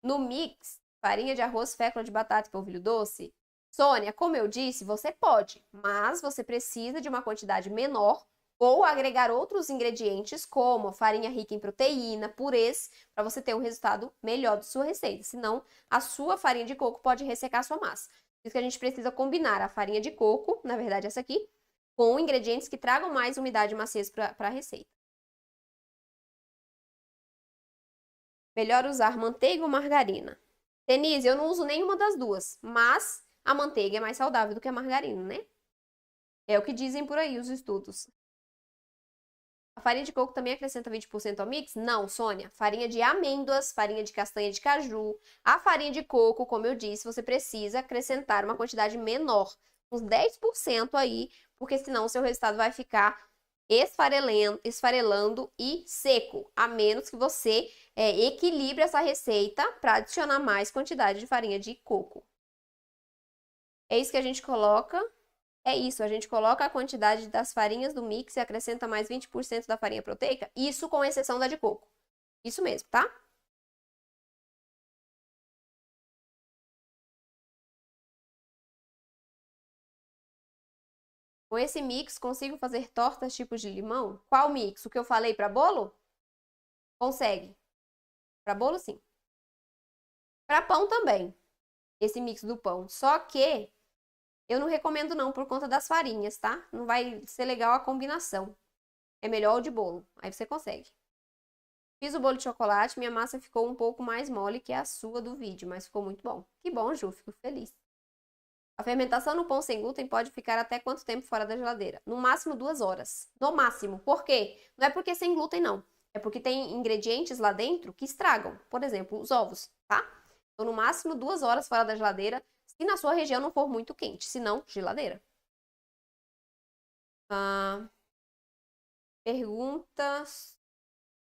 no mix? Farinha de arroz, fécula de batata e polvilho doce? Sônia, como eu disse, você pode, mas você precisa de uma quantidade menor ou agregar outros ingredientes, como farinha rica em proteína, purês, para você ter um resultado melhor de sua receita. Senão, a sua farinha de coco pode ressecar a sua massa. Por isso que a gente precisa combinar a farinha de coco, na verdade essa aqui, com ingredientes que tragam mais umidade e maciez para a receita. Melhor usar manteiga ou margarina? Denise, eu não uso nenhuma das duas, mas a manteiga é mais saudável do que a margarina, né? É o que dizem por aí os estudos. A farinha de coco também acrescenta 20% ao mix? Não, Sônia. Farinha de amêndoas, farinha de castanha de caju. A farinha de coco, como eu disse, você precisa acrescentar uma quantidade menor, uns 10% aí, porque senão o seu resultado vai ficar esfarelando e seco, a menos que você equilibre essa receita para adicionar mais quantidade de farinha de coco. É isso que a gente coloca. É isso, a gente coloca a quantidade das farinhas do mix e acrescenta mais 20% da farinha proteica, isso com exceção da de coco. Isso mesmo, tá? Com esse mix, consigo fazer tortas tipos de limão? Qual mix? O que eu falei para bolo? Consegue. Para bolo, sim. Para pão também. Esse mix do pão. Só que eu não recomendo não por conta das farinhas, tá? Não vai ser legal a combinação. É melhor o de bolo. Aí você consegue. Fiz o bolo de chocolate, minha massa ficou um pouco mais mole que a sua do vídeo, mas ficou muito bom. Que bom, Ju, fico feliz. A fermentação no pão sem glúten pode ficar até quanto tempo fora da geladeira? No máximo 2 horas. No máximo. Por quê? Não é porque é sem glúten, não. É porque tem ingredientes lá dentro que estragam. Por exemplo, os ovos, tá? Então, no máximo 2 horas fora da geladeira, se na sua região não for muito quente. Se não, geladeira. Ah, perguntas.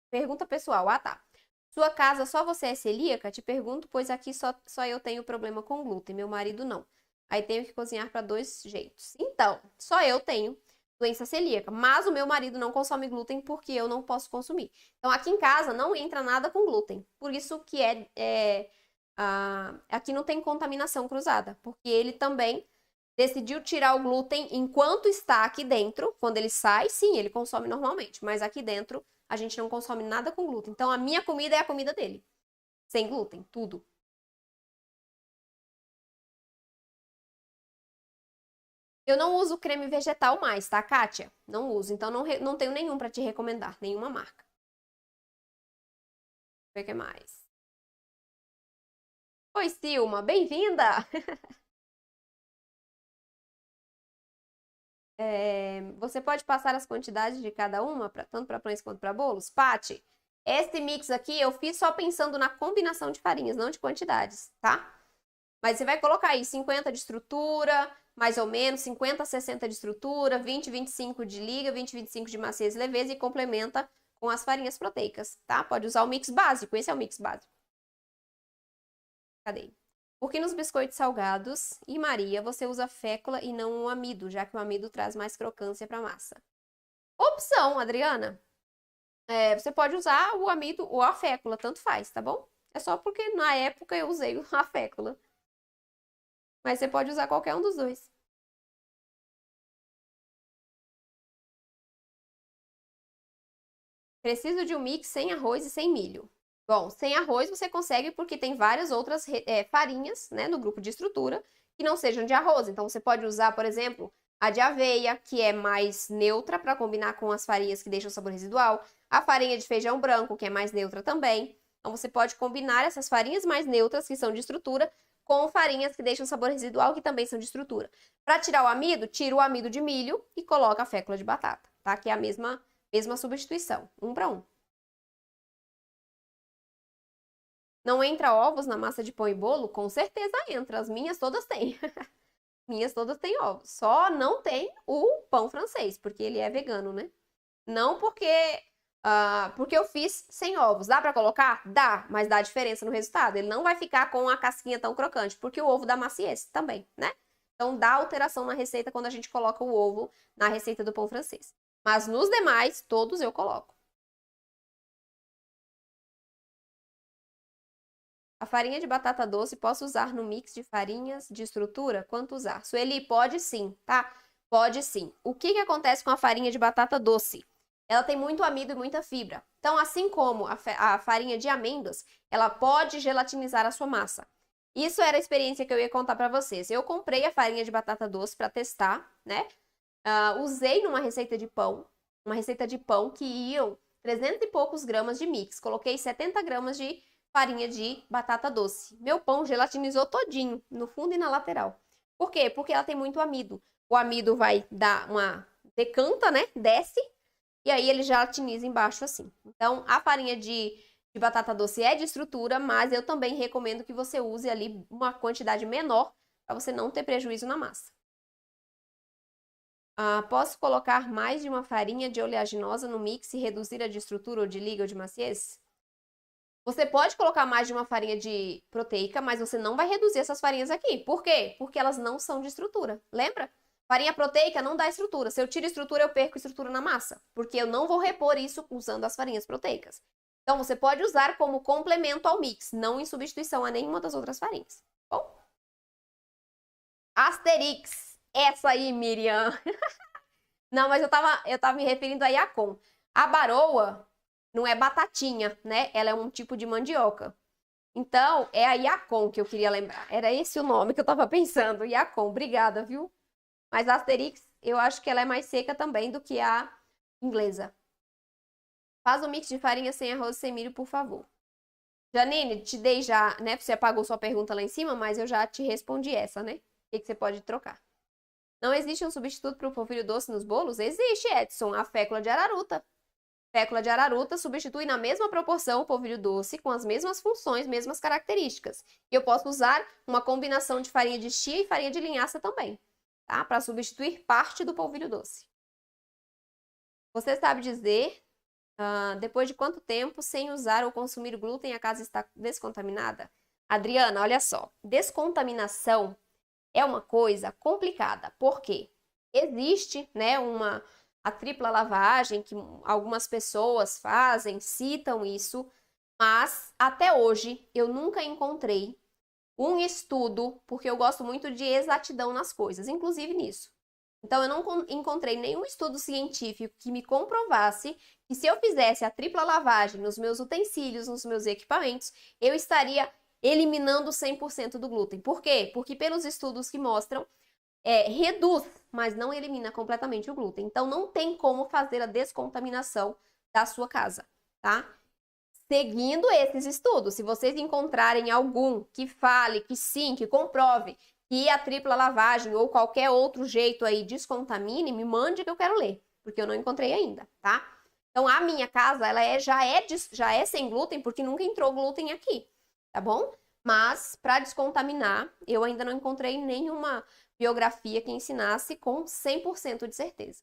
Pergunta pessoal. Ah, tá. Sua casa só você é celíaca? Te pergunto, pois aqui só eu tenho problema com glúten, meu marido não. Aí tenho que cozinhar para 2 jeitos. Então, só eu tenho doença celíaca, mas o meu marido não consome glúten porque eu não posso consumir. Então, aqui em casa não entra nada com glúten. Por isso que aqui não tem contaminação cruzada, porque ele também decidiu tirar o glúten enquanto está aqui dentro. Quando ele sai, sim, ele consome normalmente, mas aqui dentro a gente não consome nada com glúten. Então, a minha comida é a comida dele. Sem glúten, tudo. Eu não uso creme vegetal mais, tá, Kátia? Não uso. Então, não tenho nenhum para te recomendar, nenhuma marca. Deixa eu ver o que mais. Oi, Silma, bem-vinda! Você pode passar as quantidades de cada uma, tanto para pães quanto para bolos? Pati, esse mix aqui eu fiz só pensando na combinação de farinhas, não de quantidades, tá? Mas você vai colocar aí 50 de estrutura, mais ou menos, 50, 60 de estrutura, 20, 25 de liga, 20, 25 de maciez e leveza e complementa com as farinhas proteicas, tá? Pode usar o mix básico, esse é o mix básico. Cadê? Porque nos biscoitos salgados e Maria você usa fécula e não o amido, já que o amido traz mais crocância para a massa. Opção, Adriana. Você pode usar o amido ou a fécula, tanto faz, tá bom? É só porque na época eu usei a fécula. Mas você pode usar qualquer um dos dois. Preciso de um mix sem arroz e sem milho. Bom, sem arroz você consegue porque tem várias outras farinhas, né, no grupo de estrutura que não sejam de arroz. Então você pode usar, por exemplo, a de aveia, que é mais neutra para combinar com as farinhas que deixam sabor residual, a farinha de feijão branco, que é mais neutra também. Então você pode combinar essas farinhas mais neutras, que são de estrutura, com farinhas que deixam sabor residual, que também são de estrutura. Para tirar o amido, tira o amido de milho e coloca a fécula de batata, tá? Que é a mesma substituição, 1 para 1. Não entra ovos na massa de pão e bolo? Com certeza entra. As minhas todas têm. Minhas todas têm ovos. Só não tem o pão francês, porque ele é vegano, né? Não porque eu fiz sem ovos. Dá pra colocar? Dá, mas dá diferença no resultado. Ele não vai ficar com a casquinha tão crocante, porque o ovo dá maciez também, né? Então dá alteração na receita quando a gente coloca o ovo na receita do pão francês. Mas nos demais, todos eu coloco. A farinha de batata doce posso usar no mix de farinhas de estrutura? Quanto usar? Sueli, pode sim, tá? Pode sim. O que que acontece com a farinha de batata doce? Ela tem muito amido e muita fibra. Então, assim como a farinha de amêndoas, ela pode gelatinizar a sua massa. Isso era a experiência que eu ia contar para vocês. Eu comprei a farinha de batata doce para testar, né? Usei numa receita de pão, uma receita de pão que iam 300 e poucos gramas de mix. Coloquei 70 gramas de farinha de batata doce. Meu pão gelatinizou todinho, no fundo e na lateral. Por quê? Porque ela tem muito amido. O amido vai dar uma decanta, né? Desce. E aí ele gelatiniza embaixo assim. Então, a farinha de batata doce é de estrutura, mas eu também recomendo que você use ali uma quantidade menor para você não ter prejuízo na massa. Posso colocar mais de uma farinha de oleaginosa no mix e reduzir a de estrutura ou de liga ou de maciez? Você pode colocar mais de uma farinha de proteica, mas você não vai reduzir essas farinhas aqui. Por quê? Porque elas não são de estrutura. Lembra? Farinha proteica não dá estrutura. Se eu tiro estrutura, eu perco estrutura na massa. Porque eu não vou repor isso usando as farinhas proteicas. Então, você pode usar como complemento ao mix, não em substituição a nenhuma das outras farinhas. Bom? Asterix. Essa aí, Miriam. Não, mas eu tava me referindo a Yacon. A baroa não é batatinha, né? Ela é um tipo de mandioca. Então, é a Yacon que eu queria lembrar. Era esse o nome que eu tava pensando. Yacon, obrigada, viu? Mas a Asterix, eu acho que ela é mais seca também do que a inglesa. Faz um mix de farinha sem arroz e sem milho, por favor. Janine, te dei já, né? Você apagou sua pergunta lá em cima, mas eu já te respondi essa, né? O que você pode trocar? Não existe um substituto para o polvilho doce nos bolos? Existe, Edson, a fécula de araruta. Fécula de araruta substitui na mesma proporção o polvilho doce, com as mesmas funções, mesmas características. E eu posso usar uma combinação de farinha de chia e farinha de linhaça também, tá? Para substituir parte do polvilho doce. Você sabe dizer, depois de quanto tempo sem usar ou consumir glúten a casa está descontaminada? Adriana, olha só, descontaminação é uma coisa complicada. Por quê? Existe, né, a tripla lavagem que algumas pessoas fazem, citam isso, mas até hoje eu nunca encontrei um estudo, porque eu gosto muito de exatidão nas coisas, inclusive nisso. Então eu não encontrei nenhum estudo científico que me comprovasse que se eu fizesse a tripla lavagem nos meus utensílios, nos meus equipamentos, eu estaria eliminando 100% do glúten. Por quê? Porque pelos estudos que mostram, reduz, mas não elimina completamente o glúten. Então, não tem como fazer a descontaminação da sua casa, tá? Seguindo esses estudos, se vocês encontrarem algum que fale que sim, que comprove que a tripla lavagem ou qualquer outro jeito aí descontamine, me mande que eu quero ler, porque eu não encontrei ainda, tá? Então, a minha casa, ela já é sem glúten, porque nunca entrou glúten aqui, tá bom? Mas, para descontaminar, eu ainda não encontrei nenhuma biografia que ensinasse com 100% de certeza.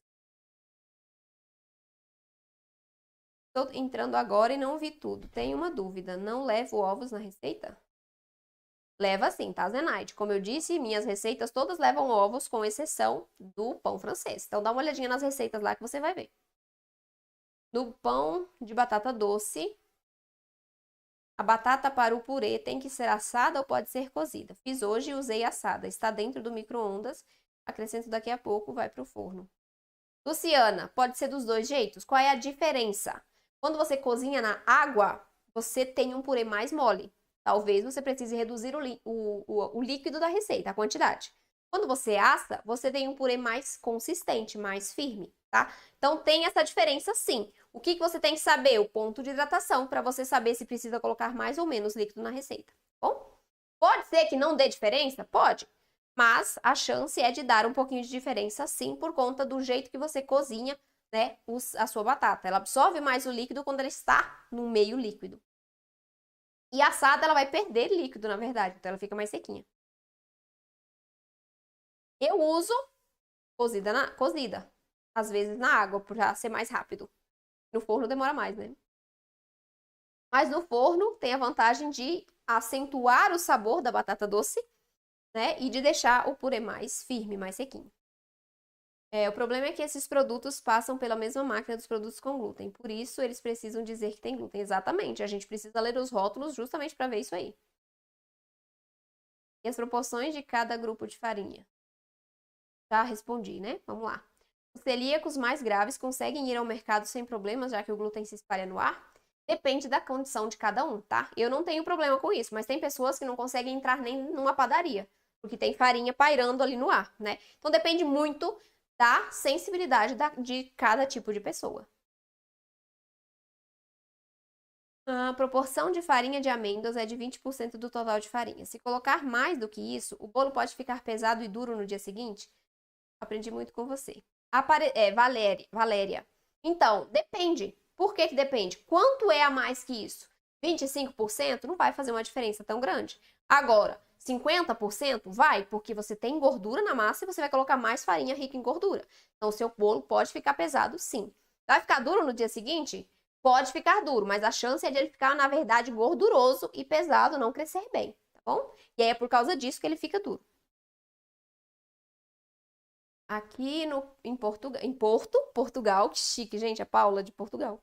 Estou entrando agora e não vi tudo. Tenho uma dúvida. Não levo ovos na receita? Leva sim, tá, Zenaide? Como eu disse, minhas receitas todas levam ovos, com exceção do pão francês. Então, dá uma olhadinha nas receitas lá que você vai ver. No pão de batata doce, a batata para o purê tem que ser assada ou pode ser cozida? Fiz hoje e usei assada. Está dentro do micro-ondas. Acrescento daqui a pouco, vai para o forno. Luciana, pode ser dos dois jeitos? Qual é a diferença? Quando você cozinha na água, você tem um purê mais mole. Talvez você precise reduzir o líquido da receita, a quantidade. Quando você assa, você tem um purê mais consistente, mais firme, tá? Então tem essa diferença sim. O que você tem que saber? O ponto de hidratação, para você saber se precisa colocar mais ou menos líquido na receita. Bom, pode ser que não dê diferença? Pode. Mas a chance é de dar um pouquinho de diferença sim, por conta do jeito que você cozinha, né, a sua batata. Ela absorve mais o líquido quando ela está no meio líquido. E assada, ela vai perder líquido, na verdade. Então, ela fica mais sequinha. Eu uso cozida. Às vezes na água, para ser mais rápido. No forno demora mais, né? Mas no forno tem a vantagem de acentuar o sabor da batata doce, né? E de deixar o purê mais firme, mais sequinho. O problema é que esses produtos passam pela mesma máquina dos produtos com glúten. Por isso, eles precisam dizer que tem glúten. Exatamente. A gente precisa ler os rótulos justamente para ver isso aí. E as proporções de cada grupo de farinha? Já respondi, né? Vamos lá. Os celíacos mais graves conseguem ir ao mercado sem problemas, já que o glúten se espalha no ar? Depende da condição de cada um, tá? Eu não tenho problema com isso, mas tem pessoas que não conseguem entrar nem numa padaria, porque tem farinha pairando ali no ar, né? Então depende muito da sensibilidade de cada tipo de pessoa. A proporção de farinha de amêndoas é de 20% do total de farinha. Se colocar mais do que isso, o bolo pode ficar pesado e duro no dia seguinte? Aprendi muito com você. Valéria. Então, depende. Por que que depende? Quanto é a mais que isso? 25% não vai fazer uma diferença tão grande. Agora, 50% vai, porque você tem gordura na massa e você vai colocar mais farinha rica em gordura. Então, o seu bolo pode ficar pesado, sim. Vai ficar duro no dia seguinte? Pode ficar duro, mas a chance é de ele ficar, na verdade, gorduroso e pesado, não crescer bem, tá bom? E aí é por causa disso que ele fica duro. Aqui em Portugal, que chique, gente, a Paula de Portugal.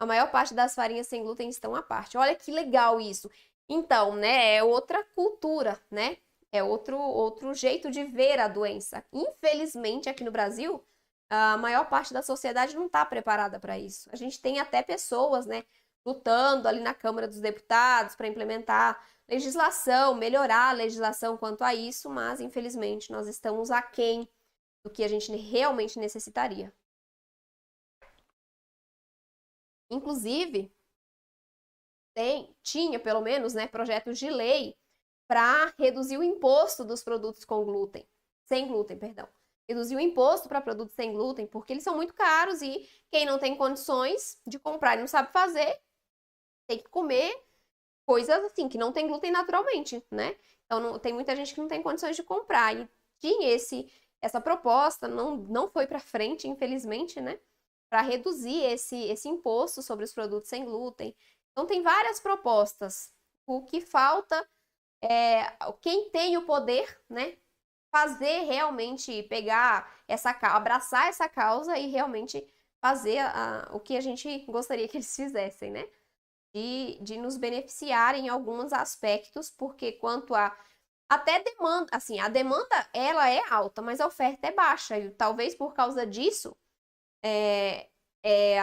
A maior parte das farinhas sem glúten estão à parte. Olha que legal isso. Então, né, é outra cultura, né? É outro jeito de ver a doença. Infelizmente, aqui no Brasil, a maior parte da sociedade não está preparada para isso. A gente tem até pessoas, né, lutando ali na Câmara dos Deputados para implementar legislação, melhorar a legislação quanto a isso, mas infelizmente nós estamos aquém do que a gente realmente necessitaria. Inclusive, tinha pelo menos, né, projetos de lei para reduzir o imposto dos produtos com glúten, sem glúten, perdão. Reduzir o imposto para produtos sem glúten, porque eles são muito caros e quem não tem condições de comprar e não sabe fazer, tem que comer coisas assim, que não tem glúten naturalmente, né? Então, tem muita gente que não tem condições de comprar. E tinha essa proposta, não foi para frente, infelizmente, né? Para reduzir esse imposto sobre os produtos sem glúten. Então, tem várias propostas. O que falta é quem tem o poder, né? Fazer realmente, abraçar essa causa e realmente fazer o que a gente gostaria que eles fizessem, né? De nos beneficiar em alguns aspectos, porque quanto a até demanda, assim, a demanda ela é alta, mas a oferta é baixa, e talvez por causa disso,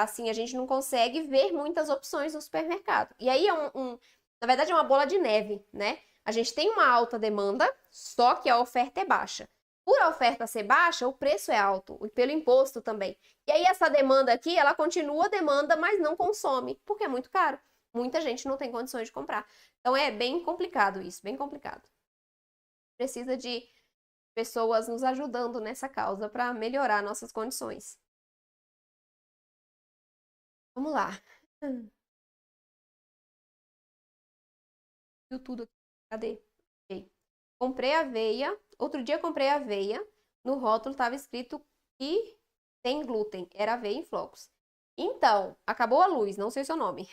assim, a gente não consegue ver muitas opções no supermercado. E aí na verdade, é uma bola de neve, né? A gente tem uma alta demanda, só que a oferta é baixa. Por a oferta ser baixa, o preço é alto, e pelo imposto também. E aí essa demanda aqui, ela continua demanda, mas não consome, porque é muito caro. Muita gente não tem condições de comprar. Então é bem complicado isso, bem complicado. Precisa de pessoas nos ajudando nessa causa para melhorar nossas condições. Vamos lá. Viu tudo aqui? Cadê? Okay. Comprei aveia. Outro dia comprei aveia. No rótulo estava escrito que tem glúten. Era aveia em flocos. Então, acabou a luz, não sei o seu nome.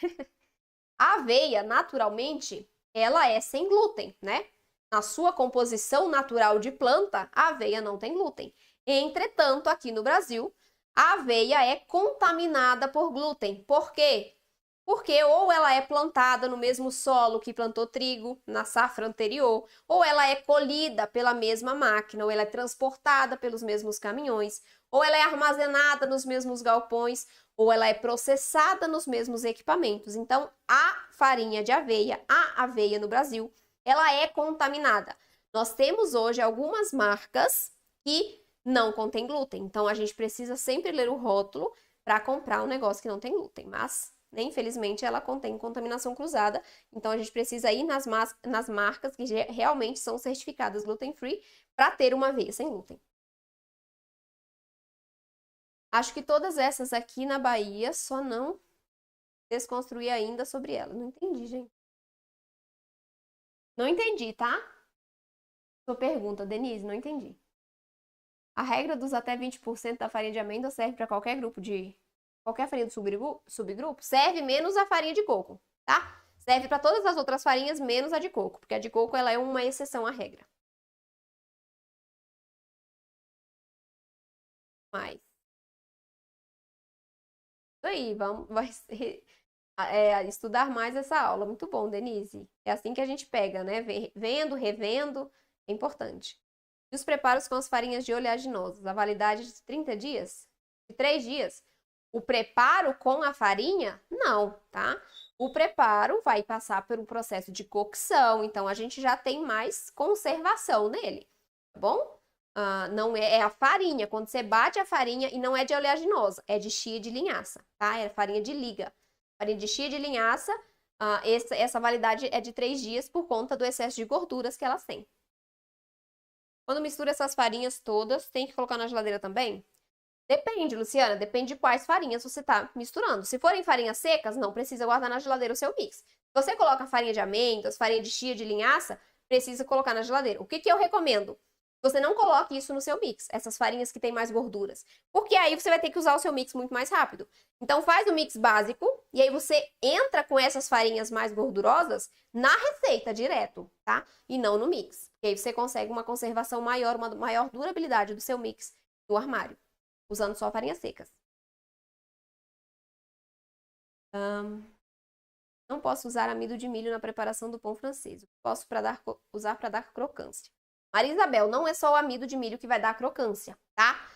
A aveia, naturalmente, ela é sem glúten, né? Na sua composição natural de planta, a aveia não tem glúten. Entretanto, aqui no Brasil, a aveia é contaminada por glúten. Por quê? Porque ou ela é plantada no mesmo solo que plantou trigo na safra anterior, ou ela é colhida pela mesma máquina, ou ela é transportada pelos mesmos caminhões, ou ela é armazenada nos mesmos galpões, ou ela é processada nos mesmos equipamentos. Então, a farinha de aveia, a aveia no Brasil, ela é contaminada. Nós temos hoje algumas marcas que não contêm glúten, então a gente precisa sempre ler o rótulo para comprar um negócio que não tem glúten, mas infelizmente ela contém contaminação cruzada, então a gente precisa ir nas marcas que realmente são certificadas gluten-free para ter uma aveia sem glúten. Acho que todas essas aqui na Bahia, só não desconstruí ainda sobre ela. Não entendi, gente. Não entendi, tá? Sua pergunta, Denise, não entendi. A regra dos até 20% da farinha de amêndoa serve para qualquer farinha do subgrupo? Serve menos a farinha de coco, tá? Serve para todas as outras farinhas, menos a de coco, porque a de coco ela é uma exceção à regra. Mas isso aí, vai estudar mais essa aula. Muito bom, Denise. É assim que a gente pega, né? Vendo, revendo, é importante. E os preparos com as farinhas de oleaginosas, a validade de 30 dias? De 3 dias? O preparo com a farinha? Não, tá? O preparo vai passar por um processo de cocção, então a gente já tem mais conservação nele, tá bom? Não é a farinha, quando você bate a farinha, e não é de oleaginosa, é de chia de linhaça, tá? É farinha de liga. Farinha de chia de linhaça, essa validade é de 3 dias por conta do excesso de gorduras que elas têm. Quando mistura essas farinhas todas, tem que colocar na geladeira também? Depende, Luciana, depende de quais farinhas você está misturando. Se forem farinhas secas, não precisa guardar na geladeira o seu mix. Se você coloca farinha de amêndoas, farinha de chia, de linhaça, precisa colocar na geladeira. O que eu recomendo? Você não coloque isso no seu mix, essas farinhas que têm mais gorduras. Porque aí você vai ter que usar o seu mix muito mais rápido. Então faz o mix básico e aí você entra com essas farinhas mais gordurosas na receita direto, tá? E não no mix. E aí você consegue uma conservação maior, uma maior durabilidade do seu mix no armário, usando só farinhas secas. Não posso usar amido de milho na preparação do pão francês. Posso usar para dar crocância. Maria Isabel, não é só o amido de milho que vai dar crocância, tá?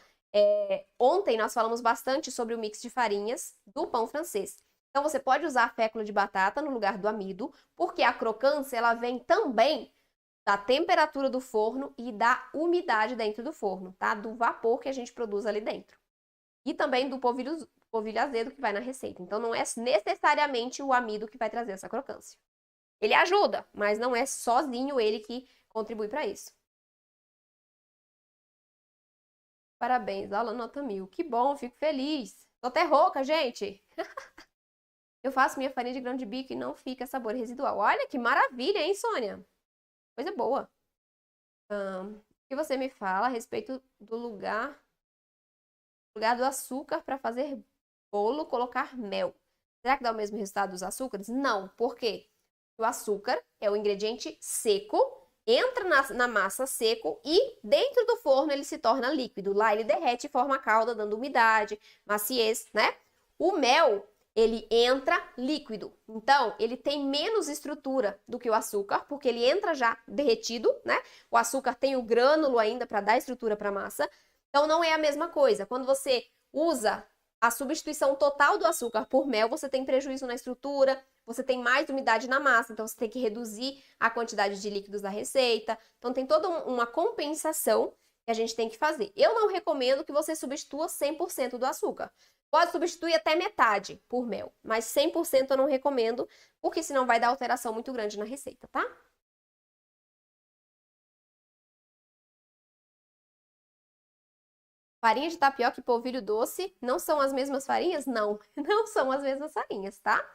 Ontem nós falamos bastante sobre o mix de farinhas do pão francês. Então você pode usar a fécula de batata no lugar do amido, porque a crocância ela vem também da temperatura do forno e da umidade dentro do forno, tá? Do vapor que a gente produz ali dentro. E também do polvilho azedo que vai na receita. Então não é necessariamente o amido que vai trazer essa crocância. Ele ajuda, mas não é sozinho ele que contribui para isso. Parabéns, aula nota 1000. Que bom, fico feliz. Tô até rouca, gente. Eu faço minha farinha de grão de bico e não fica sabor residual. Olha que maravilha, hein, Sônia? Coisa boa. O que você me fala a respeito do lugar do açúcar para fazer bolo, colocar mel? Será que dá o mesmo resultado dos açúcares? Não, por quê? O açúcar é o ingrediente seco, entra na massa seco e dentro do forno ele se torna líquido. Lá ele derrete e forma a calda, dando umidade, maciez, né? O mel, ele entra líquido. Então, ele tem menos estrutura do que o açúcar, porque ele entra já derretido, né? O açúcar tem o grânulo ainda para dar estrutura para a massa. Então, não é a mesma coisa. Quando você usa a substituição total do açúcar por mel, você tem prejuízo na estrutura, você tem mais umidade na massa, então você tem que reduzir a quantidade de líquidos da receita. Então tem toda uma compensação que a gente tem que fazer. Eu não recomendo que você substitua 100% do açúcar. Pode substituir até metade por mel, mas 100% eu não recomendo, porque senão vai dar alteração muito grande na receita, tá? Farinha de tapioca e polvilho doce não são as mesmas farinhas? Não, não são as mesmas farinhas, tá?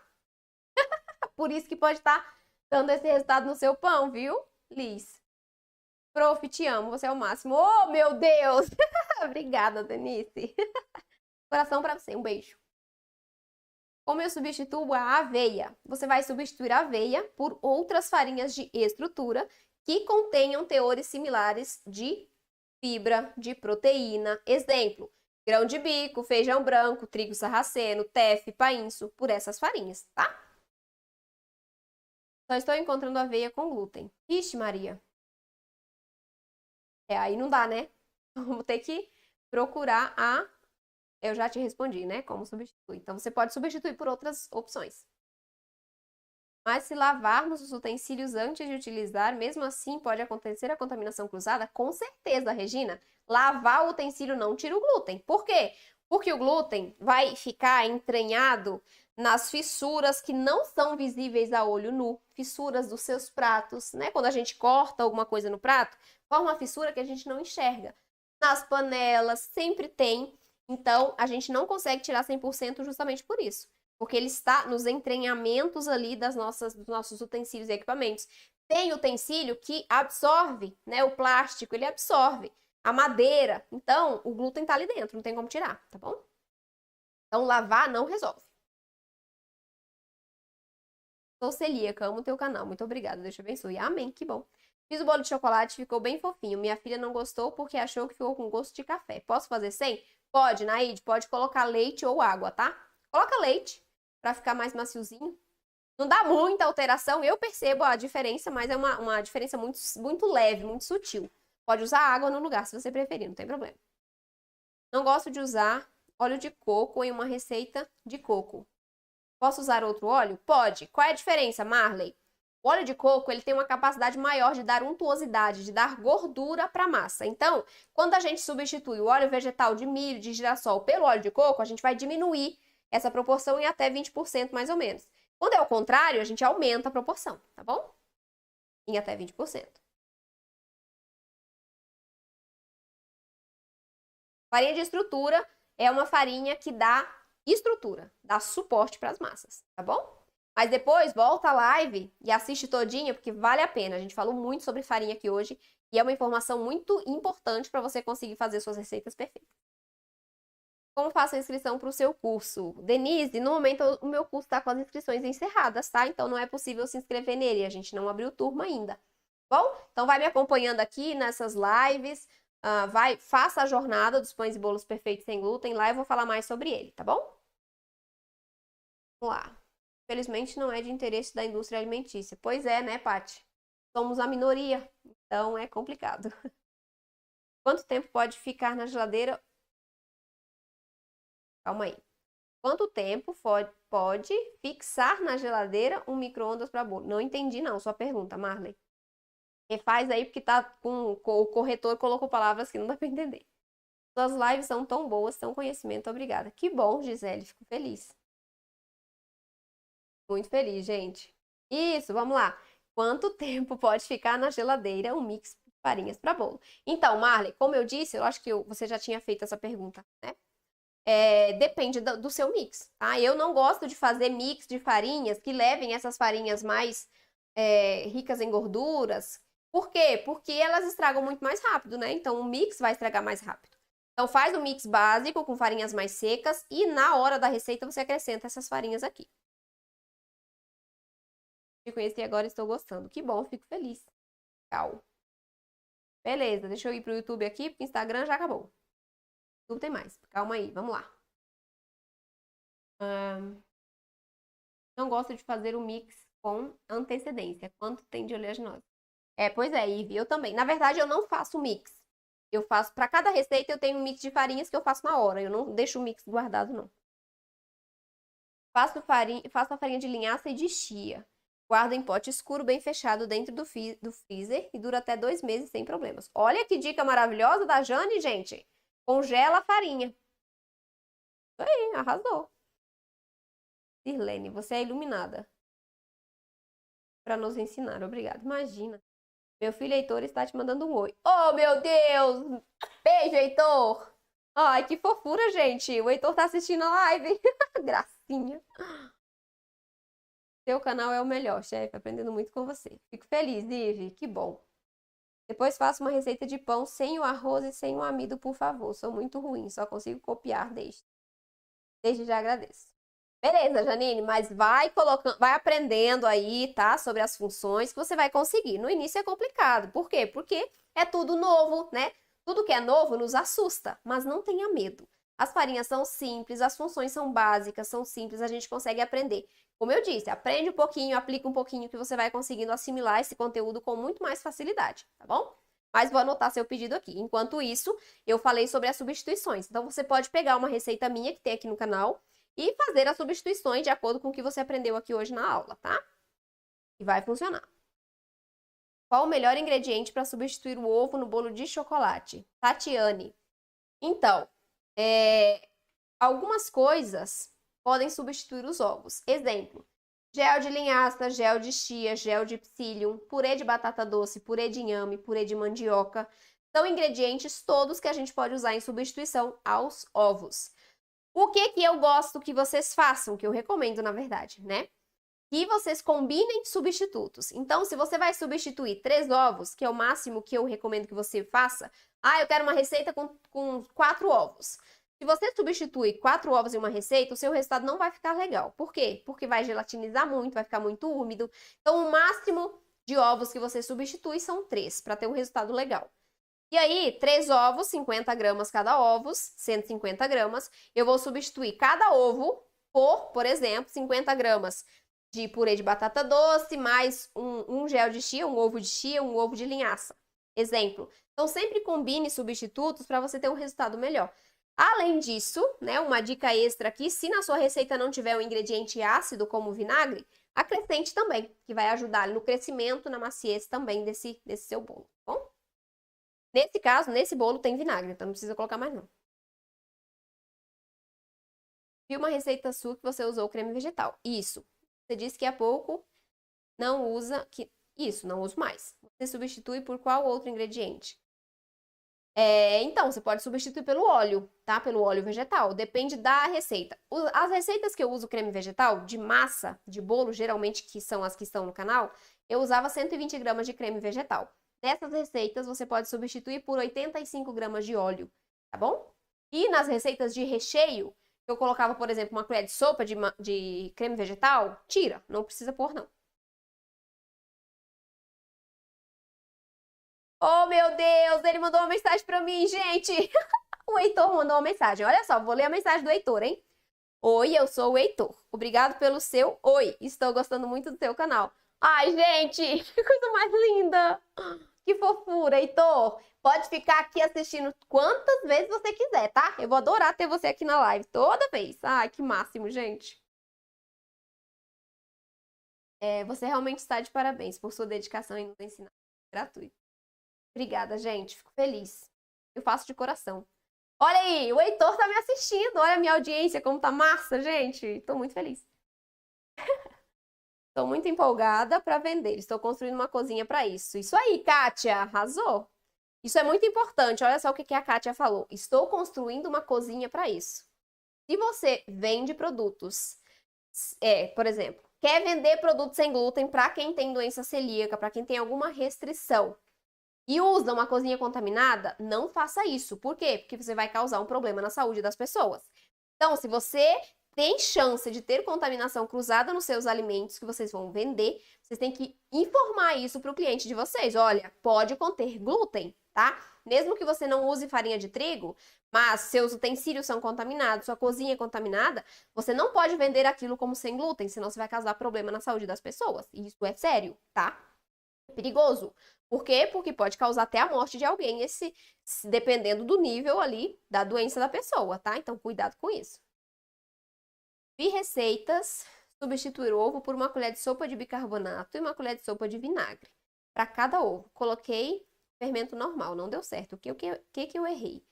Por isso que pode estar dando esse resultado no seu pão, viu, Liz? Prof, te amo, você é o máximo. Oh, meu Deus! Obrigada, Denise. Coração pra você, um beijo. Como eu substituo a aveia? Você vai substituir a aveia por outras farinhas de estrutura que contenham teores similares de fibra, de proteína. Exemplo, grão de bico, feijão branco, trigo sarraceno, teff, painço, por essas farinhas, tá? Só estou encontrando aveia com glúten. Ixi, Maria. Aí não dá, né? Vamos ter que procurar a... Eu já te respondi, né? Como substituir. Então, você pode substituir por outras opções. Mas se lavarmos os utensílios antes de utilizar, mesmo assim pode acontecer a contaminação cruzada? Com certeza, Regina. Lavar o utensílio não tira o glúten. Por quê? Porque o glúten vai ficar entranhado nas fissuras que não são visíveis a olho nu, fissuras dos seus pratos, né? Quando a gente corta alguma coisa no prato, forma uma fissura que a gente não enxerga. Nas panelas, sempre tem. Então, a gente não consegue tirar 100% justamente por isso. Porque ele está nos entranhamentos ali dos nossos utensílios e equipamentos. Tem utensílio que absorve, né? O plástico, ele absorve. A madeira. Então, o glúten está ali dentro, não tem como tirar, tá bom? Então, lavar não resolve. Sou celíaca, amo teu canal. Muito obrigada, Deus te abençoe. Amém, que bom. Fiz o bolo de chocolate, ficou bem fofinho. Minha filha não gostou porque achou que ficou com gosto de café. Posso fazer sem? Pode, Naide, pode colocar leite ou água, tá? Coloca leite para ficar mais maciozinho. Não dá muita alteração, eu percebo a diferença, mas é uma diferença muito, muito leve, muito sutil. Pode usar água no lugar, se você preferir, não tem problema. Não gosto de usar óleo de coco em uma receita de coco. Posso usar outro óleo? Pode. Qual é a diferença, Marley? O óleo de coco, ele tem uma capacidade maior de dar untuosidade, de dar gordura para a massa. Então, quando a gente substitui o óleo vegetal de milho, de girassol pelo óleo de coco, a gente vai diminuir essa proporção em até 20% mais ou menos. Quando é o contrário, a gente aumenta a proporção, tá bom? Em até 20%. Farinha de estrutura é uma farinha que dá estrutura, dá suporte para as massas, tá bom? Mas depois volta a live e assiste todinha, porque vale a pena. A gente falou muito sobre farinha aqui hoje e é uma informação muito importante para você conseguir fazer suas receitas perfeitas. Como faço a inscrição para o seu curso? Denise, no momento o meu curso está com as inscrições encerradas, tá? Então não é possível se inscrever nele, a gente não abriu turma ainda. Bom, então vai me acompanhando aqui nessas lives, faça a jornada dos pães e bolos perfeitos sem glúten, lá eu vou falar mais sobre ele, tá bom? Vamos lá. Infelizmente não é de interesse da indústria alimentícia. Pois é, né, Paty? Somos a minoria, então é complicado. Quanto tempo pode ficar na geladeira? Calma aí. Quanto tempo pode fixar na geladeira um micro-ondas para bolo? Não entendi não, sua pergunta, Marley. Refaz aí porque tá com o corretor colocou palavras que não dá para entender. Suas lives são tão boas, tão conhecimento, obrigada. Que bom, Gisele, fico feliz. Muito feliz, gente. Isso, vamos lá. Quanto tempo pode ficar na geladeira um mix de farinhas para bolo? Então, Marley, como eu disse, eu acho que você já tinha feito essa pergunta, né? Depende do seu mix, tá? Eu não gosto de fazer mix de farinhas que levem essas farinhas mais ricas em gorduras. Por quê? Porque elas estragam muito mais rápido, né? Então, o mix vai estragar mais rápido. Então, faz o mix básico com farinhas mais secas e na hora da receita você acrescenta essas farinhas aqui. Te conheci agora, estou gostando. Que bom, fico feliz. Tchau. Beleza, deixa eu ir pro YouTube aqui, porque o Instagram já acabou. YouTube tem mais. Calma aí, vamos lá. Não gosto de fazer o mix com antecedência. Quanto tem de oleaginosa? Pois é, Ive, eu também. Na verdade, eu não faço mix. Eu faço, para cada receita, eu tenho um mix de farinhas que eu faço na hora. Eu não deixo o mix guardado, não. Faço a farinha de linhaça e de chia. Guardo em pote escuro, bem fechado, dentro do freezer e dura até 2 meses sem problemas. Olha que dica maravilhosa da Jane, gente. Congela a farinha. Isso aí, arrasou. Sirlene, você é iluminada. Para nos ensinar, obrigada. Imagina. Meu filho Heitor está te mandando um oi. Oh, meu Deus! Beijo, Heitor! Ai, que fofura, gente. O Heitor tá assistindo a live. Gracinha. Seu canal é o melhor, chefe. Aprendendo muito com você. Fico feliz, Ive. Que bom. Depois faço uma receita de pão sem o arroz e sem o amido, por favor. Sou muito ruim, só consigo copiar desde. Desde já agradeço. Beleza, Janine, mas vai colocando, vai aprendendo aí, tá? Sobre as funções que você vai conseguir. No início é complicado. Por quê? Porque é tudo novo, né? Tudo que é novo nos assusta, mas não tenha medo. As farinhas são simples, as funções são básicas, são simples, a gente consegue aprender. Como eu disse, aprende um pouquinho, aplica um pouquinho que você vai conseguindo assimilar esse conteúdo com muito mais facilidade, tá bom? Mas vou anotar seu pedido aqui. Enquanto isso, eu falei sobre as substituições. Então, você pode pegar uma receita minha que tem aqui no canal e fazer as substituições de acordo com o que você aprendeu aqui hoje na aula, tá? E vai funcionar. Qual o melhor ingrediente para substituir o ovo no bolo de chocolate? Tatiane. Então, algumas coisas podem substituir os ovos. Exemplo, gel de linhaça, gel de chia, gel de psyllium, purê de batata doce, purê de inhame, purê de mandioca. São ingredientes todos que a gente pode usar em substituição aos ovos. O que eu gosto que vocês façam, que eu recomendo, na verdade, né? Que vocês combinem substitutos. Então, se você vai substituir 3 ovos, que é o máximo que eu recomendo que você faça, eu quero uma receita com 4 ovos. Se você substitui 4 ovos em uma receita, o seu resultado não vai ficar legal. Por quê? Porque vai gelatinizar muito, vai ficar muito úmido. Então, o máximo de ovos que você substitui são 3, para ter um resultado legal. E aí, 3 ovos, 50 gramas cada ovo, 150 gramas. Eu vou substituir cada ovo por exemplo, 50 gramas de purê de batata doce, mais um gel de chia, um ovo de chia, um ovo de linhaça. Exemplo. Então, sempre combine substitutos para você ter um resultado melhor. Além disso, né, uma dica extra aqui, se na sua receita não tiver um ingrediente ácido, como o vinagre, acrescente também, que vai ajudar no crescimento, na maciez também desse seu bolo, tá bom? Nesse caso, nesse bolo tem vinagre, então não precisa colocar mais não. Vi uma receita sua que você usou creme vegetal. Isso. Você disse que há pouco não usa... Isso, não uso mais. Você substitui por qual outro ingrediente? Então, você pode substituir pelo óleo, tá? Pelo óleo vegetal. Depende da receita. As receitas que eu uso creme vegetal, de massa, de bolo, geralmente, que são as que estão no canal, eu usava 120 gramas de creme vegetal. Nessas receitas, você pode substituir por 85 gramas de óleo, tá bom? E nas receitas de recheio, eu colocava, por exemplo, uma colher de sopa de creme vegetal, tira, não precisa pôr, não. Oh, meu Deus, ele mandou uma mensagem pra mim, gente. O Heitor mandou uma mensagem. Olha só, vou ler a mensagem do Heitor, hein? Oi, eu sou o Heitor. Obrigado pelo seu oi. Estou gostando muito do seu canal. Ai, gente, que coisa mais linda. Que fofura, Heitor. Pode ficar aqui assistindo quantas vezes você quiser, tá? Eu vou adorar ter você aqui na live toda vez. Ai, que máximo, gente. Você realmente está de parabéns por sua dedicação em nos ensinar. Gratuito. Obrigada, gente. Fico feliz. Eu faço de coração. Olha aí, o Heitor tá me assistindo. Olha a minha audiência, como tá massa, gente. Tô muito feliz. Tô muito empolgada para vender. Estou construindo uma cozinha para isso. Isso aí, Kátia, arrasou. Isso é muito importante. Olha só o que a Kátia falou. Estou construindo uma cozinha para isso. Se você vende produtos, por exemplo, quer vender produtos sem glúten para quem tem doença celíaca, para quem tem alguma restrição, e usa uma cozinha contaminada, não faça isso. Por quê? Porque você vai causar um problema na saúde das pessoas. Então, se você tem chance de ter contaminação cruzada nos seus alimentos que vocês vão vender, vocês têm que informar isso para o cliente de vocês. Olha, pode conter glúten, tá? Mesmo que você não use farinha de trigo, mas seus utensílios são contaminados, sua cozinha é contaminada, você não pode vender aquilo como sem glúten, senão você vai causar problema na saúde das pessoas. E isso é sério, tá? É perigoso. Por quê? Porque pode causar até a morte de alguém, dependendo do nível ali da doença da pessoa, tá? Então, cuidado com isso. Vi receitas, substituir o ovo por uma colher de sopa de bicarbonato e uma colher de sopa de vinagre. Para cada ovo. Coloquei fermento normal, não deu certo. O que eu errei?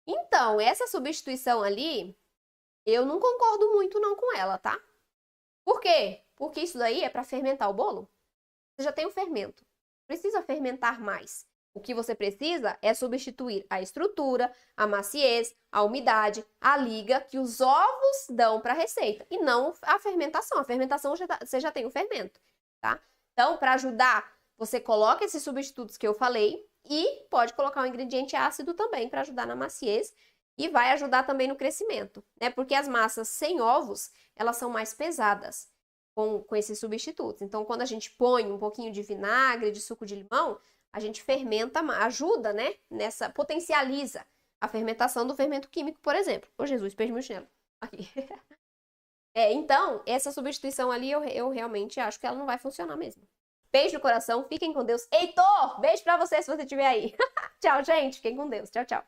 Então, essa substituição ali, eu não concordo muito não com ela, tá? Por quê? Porque isso daí é para fermentar o bolo. Você já tem o fermento. Precisa fermentar mais. O que você precisa é substituir a estrutura, a maciez, a umidade, a liga que os ovos dão para a receita e não a fermentação. A fermentação você já tem o fermento, tá? Então, para ajudar, você coloca esses substitutos que eu falei e pode colocar um ingrediente ácido também para ajudar na maciez e vai ajudar também no crescimento, né? Porque as massas sem ovos, elas são mais pesadas com esses substitutos. Então, quando a gente põe um pouquinho de vinagre, de suco de limão, a gente fermenta, ajuda, né? Potencializa a fermentação do fermento químico, por exemplo. Ô, Jesus, perdi meu chinelo. Aqui. Então, essa substituição ali, eu realmente acho que ela não vai funcionar mesmo. Beijo no coração, fiquem com Deus. Heitor, beijo pra você se você estiver aí. Tchau, gente. Fiquem com Deus. Tchau, tchau.